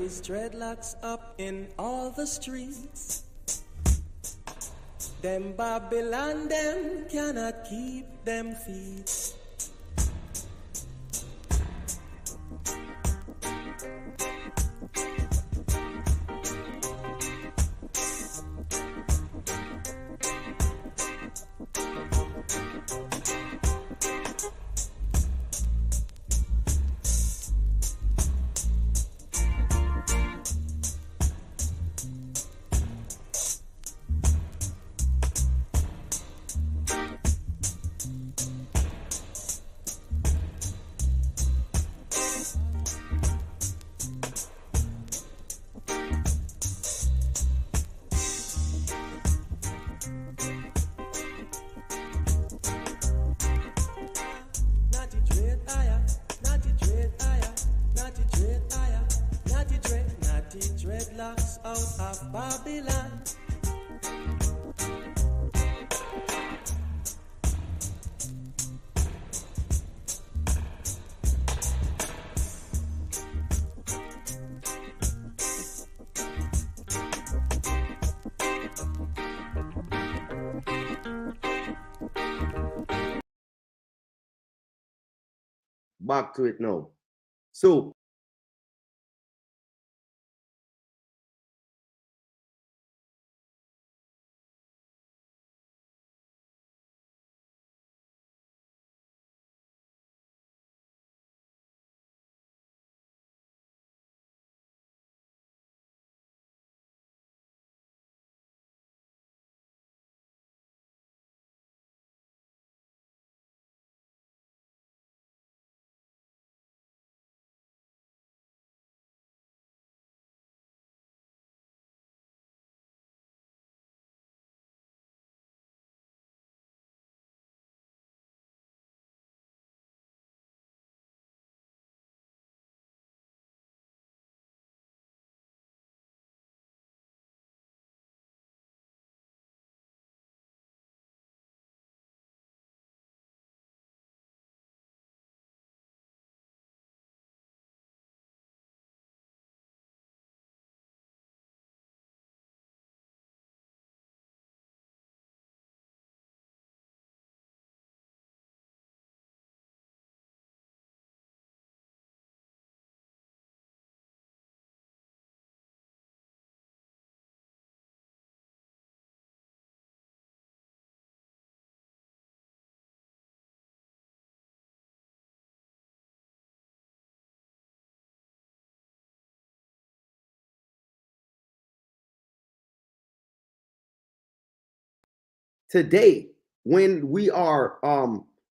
There's dreadlocks up in all the streets. Them Babylon, them cannot keep them feet. Dreadlocks out of Babylon. Back to it now. So today, when we are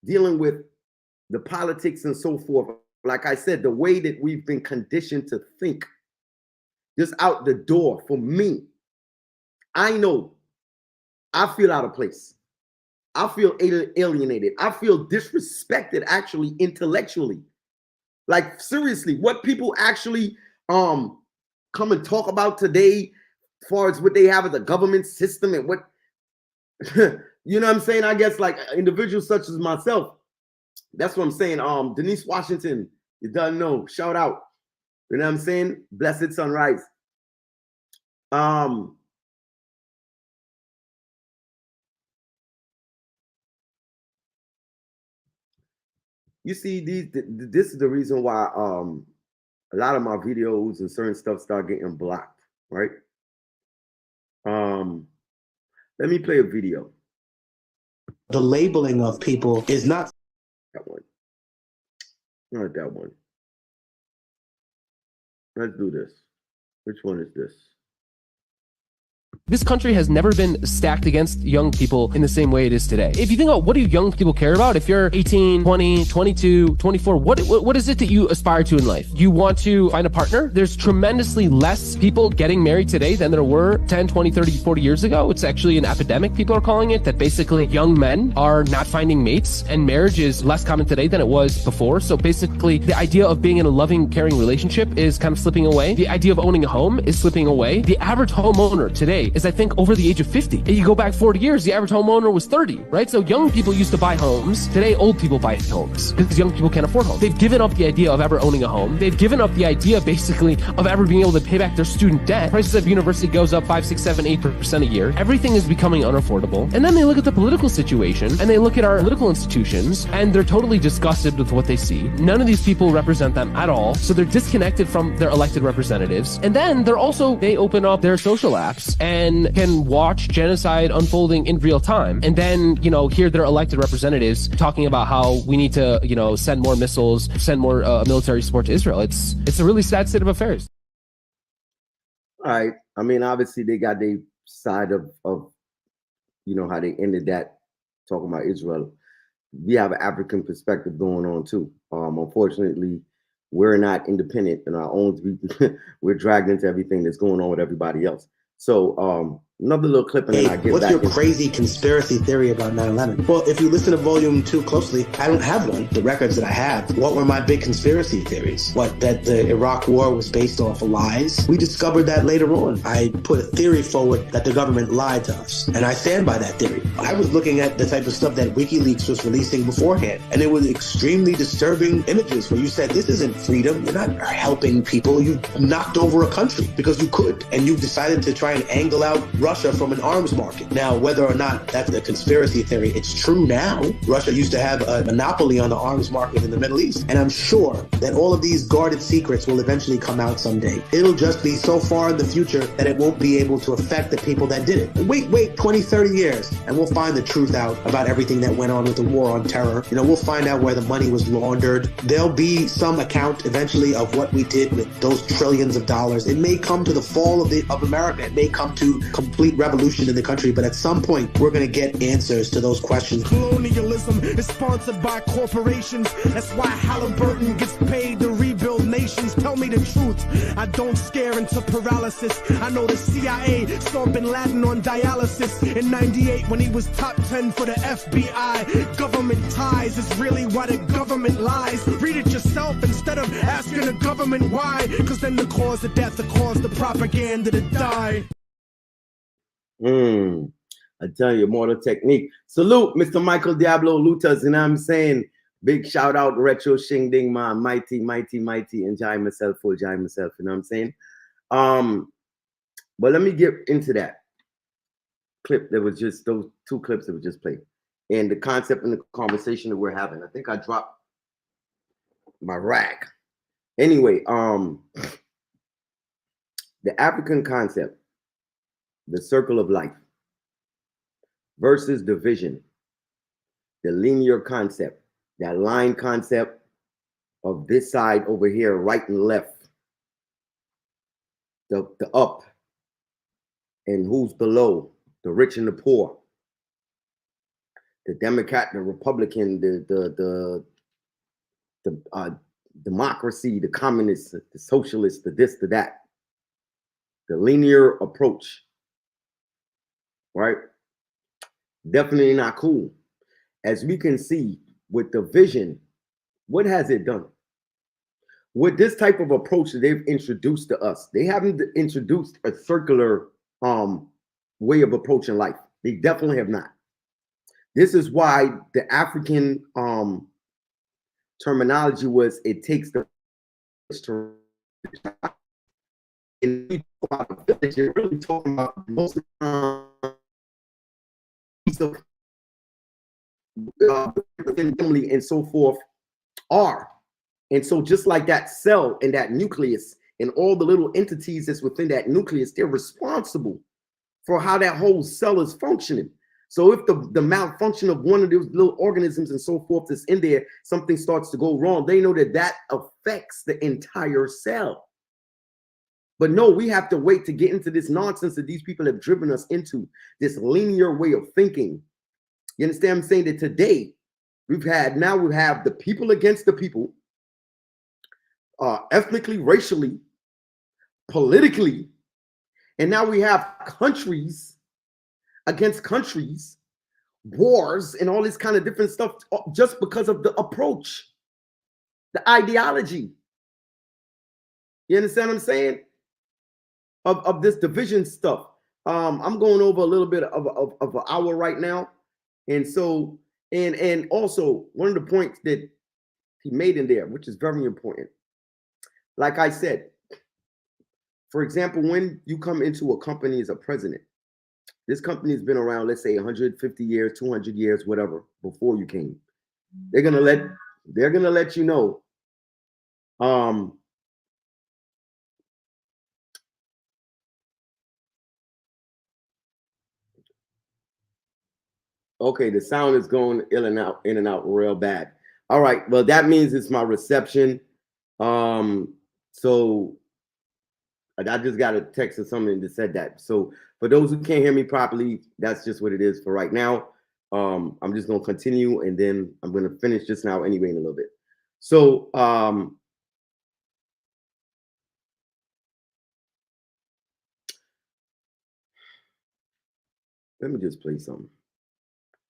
dealing with the politics and so forth, like I said, the way that we've been conditioned to think, just out the door for me, I know I feel out of place. I feel alienated. I feel disrespected, actually, intellectually. Like, seriously, what people actually come and talk about today, as far as what they have as a government system and what, you know what I'm saying? I guess like individuals such as myself, that's what I'm saying. Denise Washington, you don't know, shout out. You know what I'm saying? Blessed sunrise. You see, this is the reason why a lot of my videos and certain stuff start getting blocked, right? Let me play a video. The labeling of people is not that one. Not that one. Let's do this. Which one is this? This country has never been stacked against young people in the same way it is today. If you think about what do young people care about, if you're 18, 20, 22, 24, what is it that you aspire to in life? You want to find a partner? There's tremendously less people getting married today than there were 10, 20, 30, 40 years ago. It's actually an epidemic, people are calling it, that basically young men are not finding mates, and marriage is less common today than it was before. So basically, the idea of being in a loving, caring relationship is kind of slipping away. The idea of owning a home is slipping away. The average homeowner today is, I think, over the age of 50. And you go back 40 years, the average homeowner was 30, right? So young people used to buy homes. Today, old people buy homes because young people can't afford homes. They've given up the idea of ever owning a home. They've given up the idea, basically, of ever being able to pay back their student debt. Prices of university goes up 5, 6, 7, 8% a year. Everything is becoming unaffordable. And then they look at the political situation and they look at our political institutions and they're totally disgusted with what they see. None of these people represent them at all. So they're disconnected from their elected representatives. And then they open up their social apps and can watch genocide unfolding in real time. And then, hear their elected representatives talking about how we need to, send more missiles, send more military support to Israel. It's a really sad state of affairs. All right. I mean, obviously they got their side of how they ended that talking about Israel. We have an African perspective going on too. Unfortunately, we're not independent in our own. We're dragged into everything that's going on with everybody else. So another little clip and then I get what's back. What's your crazy conspiracy theory about 9/11? Well, if you listen to volume 2 closely, I don't have one. The records that I have, what were my big conspiracy theories? What, that the Iraq war was based off of lies? We discovered that later on. I put a theory forward that the government lied to us, and I stand by that theory. I was looking at the type of stuff that WikiLeaks was releasing beforehand, and it was extremely disturbing images where you said, this isn't freedom. You're not helping people. You knocked over a country because you could, and you decided to try and angle out Russia from an arms market. Now, whether or not that's a conspiracy theory, it's true now. Russia used to have a monopoly on the arms market in the Middle East. And I'm sure that all of these guarded secrets will eventually come out someday. It'll just be so far in the future that it won't be able to affect the people that did it. Wait 20, 30 years, and we'll find the truth out about everything that went on with the war on terror. We'll find out where the money was laundered. There'll be some account eventually of what we did with those trillions of dollars. It may come to the fall of America. It may come to complete revolution in the country, but at some point we're going to get answers to those questions. Colonialism is sponsored by corporations. That's why Halliburton gets paid to rebuild nations. Tell me the truth, I don't scare into paralysis. I know the CIA saw Bin Laden on dialysis in 98 when he was top 10 for the FBI. Government ties is really why the government lies. Read it yourself instead of asking the government why, because then the cause of death, the cause the propaganda to die. I tell you, Mortal Technique. Salute, Mr. Michael Diablo Lutas, and I'm saying big shout out Retro Shing Ding Man, mighty, enjoy myself, you know what I'm saying? But let me get into that clip that was just those 2 clips that were just played. And the concept and the conversation that we're having. I think I dropped my rack. Anyway, the African concept, the circle of life versus the vision, the linear concept, that line concept of this side over here, right and left, the up and who's below, the rich and the poor, the Democrat, the Republican, the democracy, the communists, the socialists, the this, the that, the linear approach. Right? Definitely not cool. As we can see with the vision, what has it done? With this type of approach that they've introduced to us, they haven't introduced a circular way of approaching life. They definitely have not. This is why the African terminology was it takes the and about the village, you're really talking about most of within family and so forth are. And so just like that cell and that nucleus and all the little entities that's within that nucleus, they're responsible for how that whole cell is functioning. So if the malfunction of one of those little organisms and so forth is in there, something starts to go wrong, they know that affects the entire cell. But no, we have to wait to get into this nonsense that these people have driven us into, this linear way of thinking. You understand what I'm saying? That today we have the people against the people, ethnically, racially, politically, and now we have countries against countries, wars, and all this kind of different stuff just because of the approach, the ideology. You understand what I'm saying? Of this division stuff. I'm going over a little bit of an hour right now. And so, and also one of the points that he made in there, which is very important. Like I said, for example, when you come into a company as a president, this company has been around, let's say 150 years, 200 years, whatever, before you came. They're gonna let you know. Okay, the sound is going in and out real bad. All right, well, that means it's my reception. So I just got a text or something that said that. So for those who can't hear me properly, that's just what it is for right now. I'm just gonna continue and then I'm gonna finish just now anyway in a little bit. So let me just play something.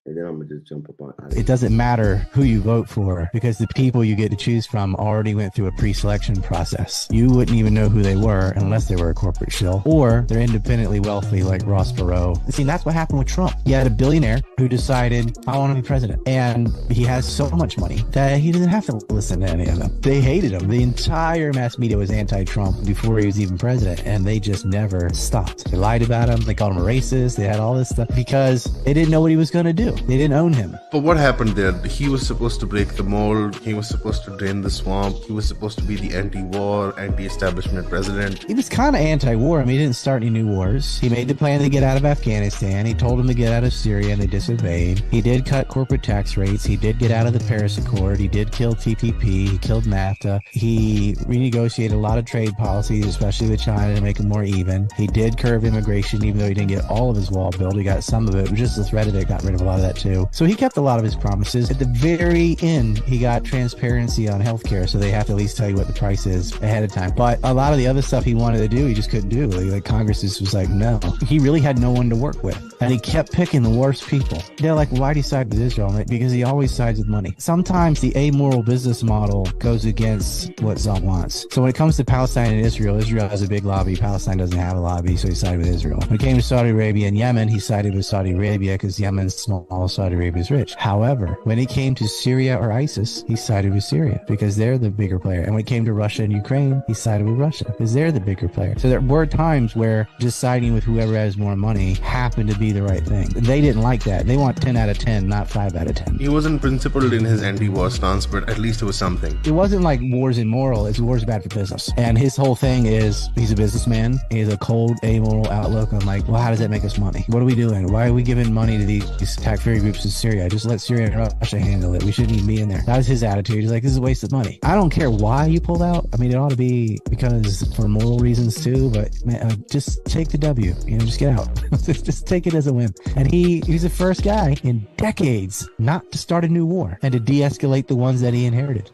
And then I'm gonna just jump up on it. It doesn't matter who you vote for because the people you get to choose from already went through a pre-selection process. You wouldn't even know who they were unless they were a corporate shill or they're independently wealthy like Ross Perot. See, that's what happened with Trump. You had a billionaire who decided, I want to be president. And he has so much money that he doesn't have to listen to any of them. They hated him. The entire mass media was anti-Trump before he was even president. And they just never stopped. They lied about him. They called him a racist. They had all this stuff because they didn't know what he was going to do. They didn't own him. But what happened there? He was supposed to break the mold. He was supposed to drain the swamp. He was supposed to be the anti-war, anti-establishment president. He was kind of anti-war. I mean, he didn't start any new wars. He made the plan to get out of Afghanistan. He told them to get out of Syria, and they disobeyed. He did cut corporate tax rates. He did get out of the Paris Accord. He did kill TPP. He killed NAFTA. He renegotiated a lot of trade policies, especially with China, to make them more even. He did curb immigration, even though he didn't get all of his wall built. He got some of it. It was just the threat of it got rid of a lot of that, too. So he kept a lot of his promises. At the very end, he got transparency on healthcare, so they have to at least tell you what the price is ahead of time. But a lot of the other stuff he wanted to do, he just couldn't do. Like Congress just was like, no. He really had no one to work with. And he kept picking the worst people. They're like, why do you side with Israel? Because he always sides with money. Sometimes the amoral business model goes against what Zod wants. So when it comes to Palestine and Israel, Israel has a big lobby. Palestine doesn't have a lobby, so he sided with Israel. When it came to Saudi Arabia and Yemen, he sided with Saudi Arabia because Yemen's small, Saudi Arabia's rich. However, when it came to Syria or ISIS, he sided with Syria because they're the bigger player. And when it came to Russia and Ukraine, he sided with Russia because they're the bigger player. So there were times where just siding with whoever has more money happened to be the right thing. They didn't like that. They want 10 out of 10, not 5 out of 10. He wasn't principled in his anti-war stance, but at least it was something. It wasn't like war's immoral. It's war's bad for business. And his whole thing is he's a businessman. He has a cold, amoral outlook on like, well, how does that make us money? What are we doing? Why are we giving money to these takfiri groups in Syria? Just let Syria and Russia handle it. We shouldn't even be in there. That was his attitude. He's like, this is a waste of money. I don't care why you pulled out. I mean, it ought to be because for moral reasons too, but man, just take the W, just get out. Just take it as a win. And he's the first guy in decades not to start a new war and to de-escalate the ones that he inherited.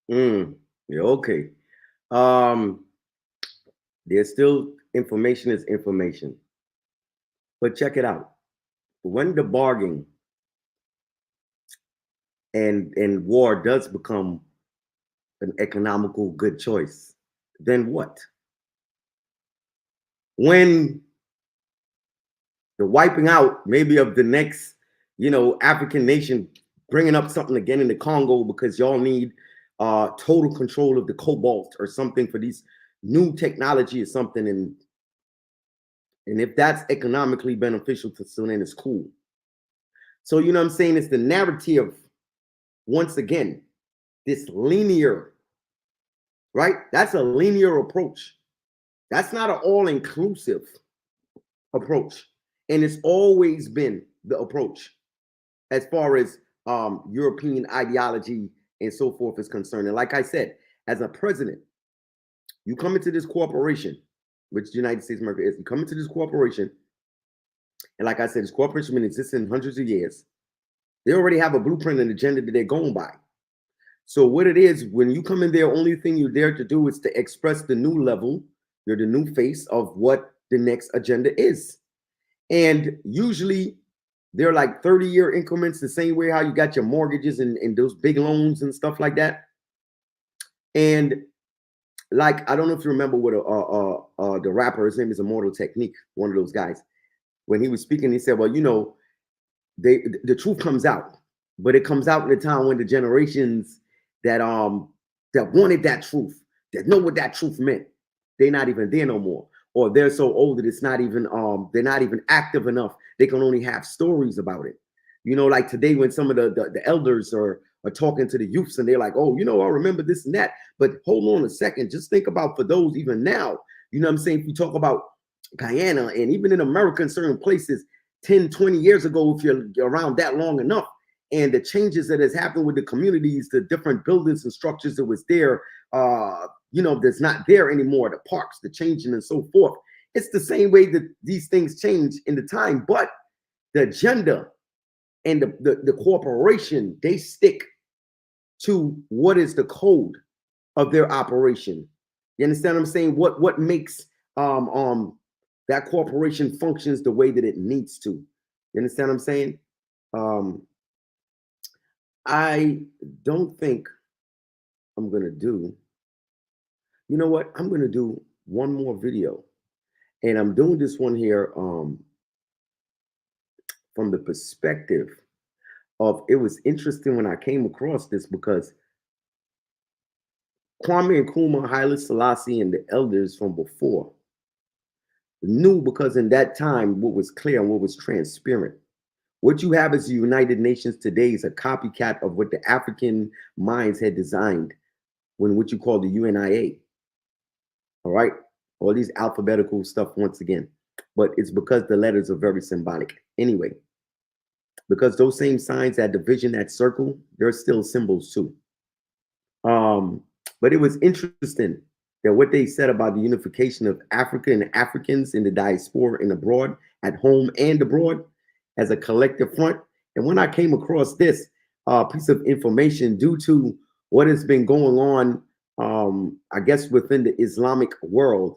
Yeah, okay. There's still information is information. But check it out. When the bargain and war does become an economical good choice, then what? When the wiping out maybe of the next, African nation, bringing up something again in the Congo because y'all need total control of the cobalt or something for these new technology or something, and if that's economically beneficial to Sudan, it's cool. So you know what I'm saying? It's the narrative, once again, this linear, right? That's a linear approach. That's not an all-inclusive approach. And it's always been the approach as far as European ideology and so forth is concerned. And like I said, as a president, you come into this corporation, which the United States of America is, you come into this corporation, and like I said, this corporation has been existing hundreds of years. They already have a blueprint and agenda that they're going by. So what it is, when you come in there, only thing you're there to do is to express the new level. You're the new face of what the next agenda is. And usually they're like 30-year increments, the same way how you got your mortgages and those big loans and stuff like that. And like, I don't know if you remember what the rapper, his name is Immortal Technique, one of those guys. When he was speaking, he said, well, you know, the truth comes out, but it comes out in a time when the generations that that wanted that truth, that know what that truth meant, they're not even there no more, or they're so old that it's not even they're not even active enough. They can only have stories about it. You know, like today when some of the elders are talking to the youths and they're like, oh, you know, I remember this and that. But hold on a second, just think about for those even now, you know what I'm saying? If you talk about Guyana and even in America in certain places, 10, 20 years ago, if you're around that long enough, and the changes that has happened with the communities, the different buildings and structures that was there, you know, that's not there anymore, the parks, the changing and so forth. It's the same way that these things change in the time, but the agenda and the corporation, they stick to what is the code of their operation. You understand what I'm saying? What makes that corporation functions the way that it needs to. You understand what I'm saying? I don't think I'm gonna do, you know what? I'm gonna do one more video. And I'm doing this one here from the perspective of, it was interesting when I came across this because Kwame Nkrumah, Haile Selassie, and the elders from before knew, because in that time, what was clear and what was transparent. What you have as the United Nations today is a copycat of what the African minds had designed when what you call the UNIA. All right, all these alphabetical stuff once again, but it's because the letters are very symbolic. Anyway, because those same signs, that division, that circle, they're still symbols too. But it was interesting that what they said about the unification of Africa and Africans in the diaspora and abroad, at home and abroad, as a collective front. And when I came across this piece of information, due to what has been going on, I guess within the Islamic world,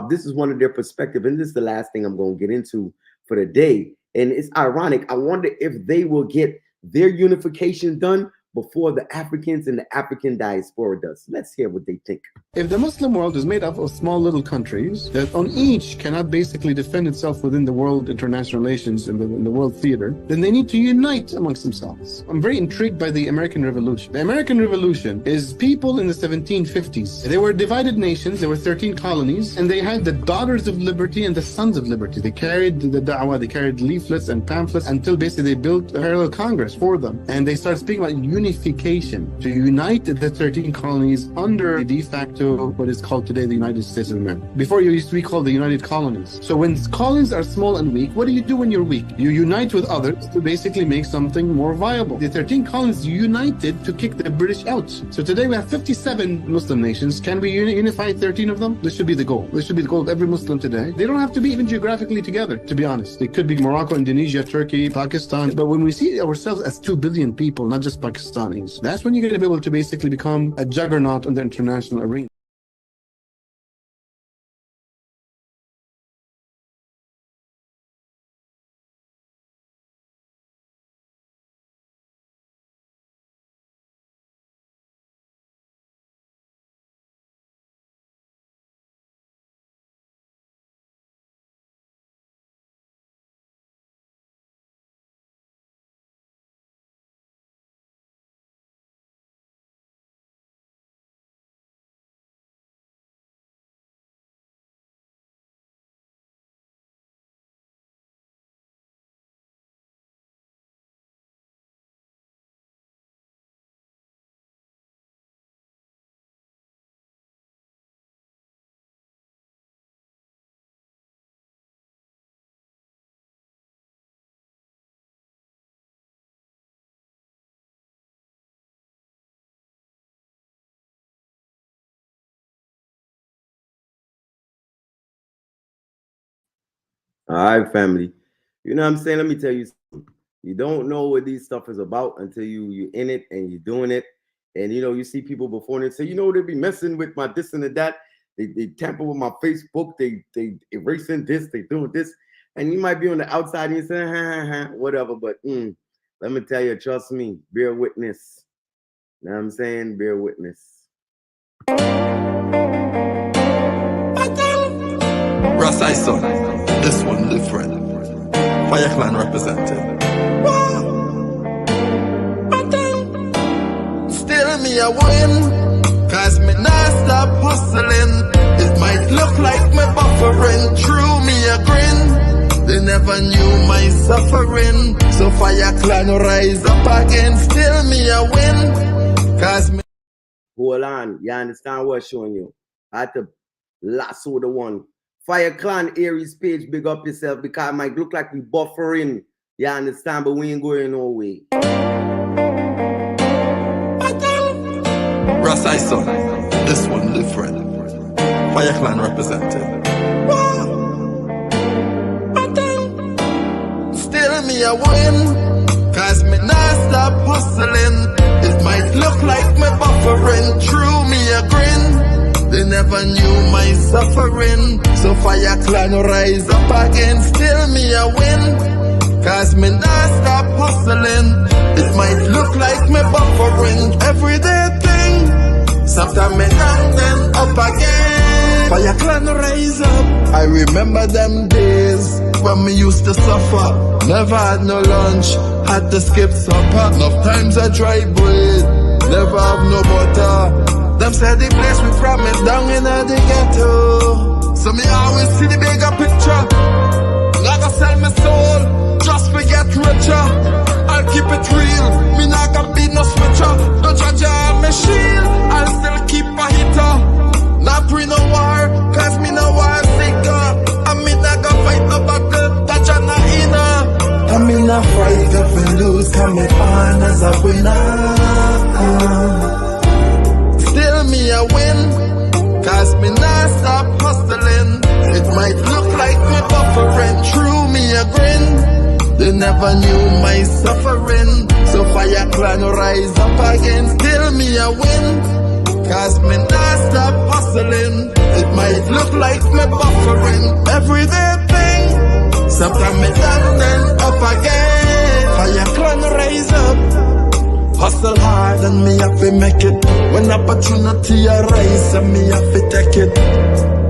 this is one of their perspective, and this is the last thing I'm going to get into for the day. And it's ironic. I wonder if they will get their unification done before the Africans and the African diaspora does. Let's hear what they think. If the Muslim world is made up of small little countries that on each cannot basically defend itself within the world international relations in the world theater, then they need to unite amongst themselves. I'm very intrigued by the American Revolution. The American Revolution is people in the 1750s. They were divided nations, there were 13 colonies, and they had the daughters of liberty and the sons of liberty. They carried the da'wah, they carried leaflets and pamphlets until basically they built a parallel Congress for them. And they started speaking about unification, to unite the 13 colonies under a de facto what is called today the United States of America. Before, you used to be called the United Colonies. So when colonies are small and weak, what do you do when you're weak? You unite with others to basically make something more viable. The 13 colonies united to kick the British out. So today we have 57 Muslim nations. Can we unify 13 of them? This should be the goal. This should be the goal of every Muslim today. They don't have to be even geographically together, to be honest. They could be Morocco, Indonesia, Turkey, Pakistan. But when we see ourselves as 2 billion people, not just Pakistanis, that's when you're going to be able to basically become a juggernaut on the international arena. All right, family. You know what I'm saying? Let me tell you something. You don't know what these stuff is about until you're in it and you're doing it. And you know, you see people before and they say, you know, they be messing with my this and that. They tamper with my Facebook, they erasing this, they doing this. And you might be on the outside and you say, whatever. But let me tell you, trust me, bear witness. You know what I'm saying? Bear witness. Rasai son, this one different. Fire Clan represented. Still me a win, cause me not stop hustling. It might look like me buffering, true me a grin. They never knew my suffering, so Fire Clan rise up again. Still me a win, cause me. Hold on, you understand what I'm showing you? I had to lasso the one. Fire Clan Aries page, big up yourself, because it might look like we buffering. You understand, but we ain't going no way. Rasai son, this one different. Fire Clan represented. Still me a win, cause me not stop hustling. It might look like me buffering, true me a grin. They never knew my suffering, so Fire Clan rise up again. Still me a win, cause me not stop hustling. It might look like me buffering, everyday thing. Sometimes me down then up again. Fire Clan rise up. I remember them days when me used to suffer. Never had no lunch, had to skip supper. Enough times I dry bread, never have no butter. Them said the place we promised down in the ghetto. So me always see the bigger picture. Not gonna sell my soul, just to get richer. I'll keep it real, me not gonna be no switcher. No judge on my shield, I'll still keep a hitter. Not pre no war, cause me no war seeker. I me not gonna fight no battle, touch on the inner. I me not fight if we lose, come me on as a winner. Still me a win, cause me not stop hustling. It might look like me buffering, true me a grin. They never knew my suffering, so Fire Clan rise up again. Still me a win, cause me not stop hustling. It might look like me buffering, everyday thing. Sometimes me down then up again. Fire Clan rise up. Hustle hard and me have to make it. When opportunity arise and me have to take it.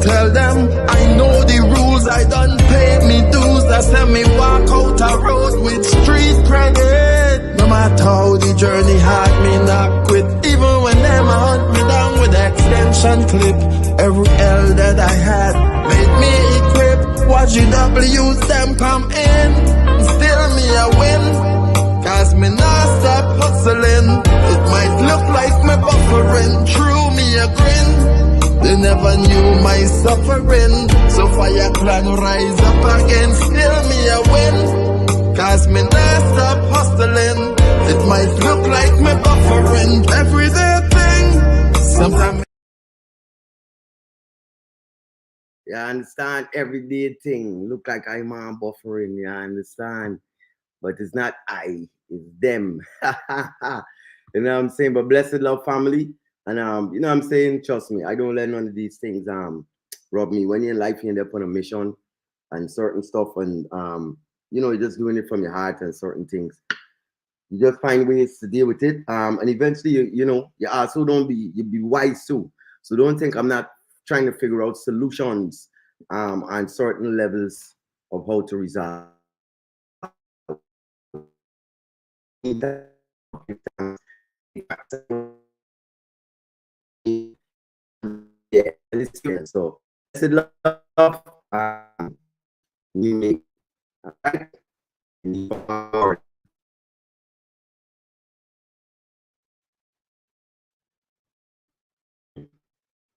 Tell them I know the rules, I done paid me dues. That send me walk out a road with street credit. No matter how the journey hard, me not quit. Even when them hunt me down with extension clip. Every L that I had made me equip. Watch the W's them come in, still me a win. Cause me not stop hustling. It might look like me buffering, true me a grin. They never knew my suffering, so Fire Clan rise up again. Still me a win, cause me not stop hustling. It might look like me buffering, everyday thing. Sometimes you understand, everyday thing. Look like I'm on buffering, you understand? But it's not I, it's them. You know what I'm saying? But blessed love family. And you know what I'm saying? Trust me, I don't let none of these things rob me. When you're in life, you end up on a mission and certain stuff, and you know, you're just doing it from your heart and certain things. You just find ways to deal with it. And eventually you know, you also you be wise too. So don't think I'm not trying to figure out solutions on certain levels of how to resolve. Yeah, so blessed love, you make right,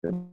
and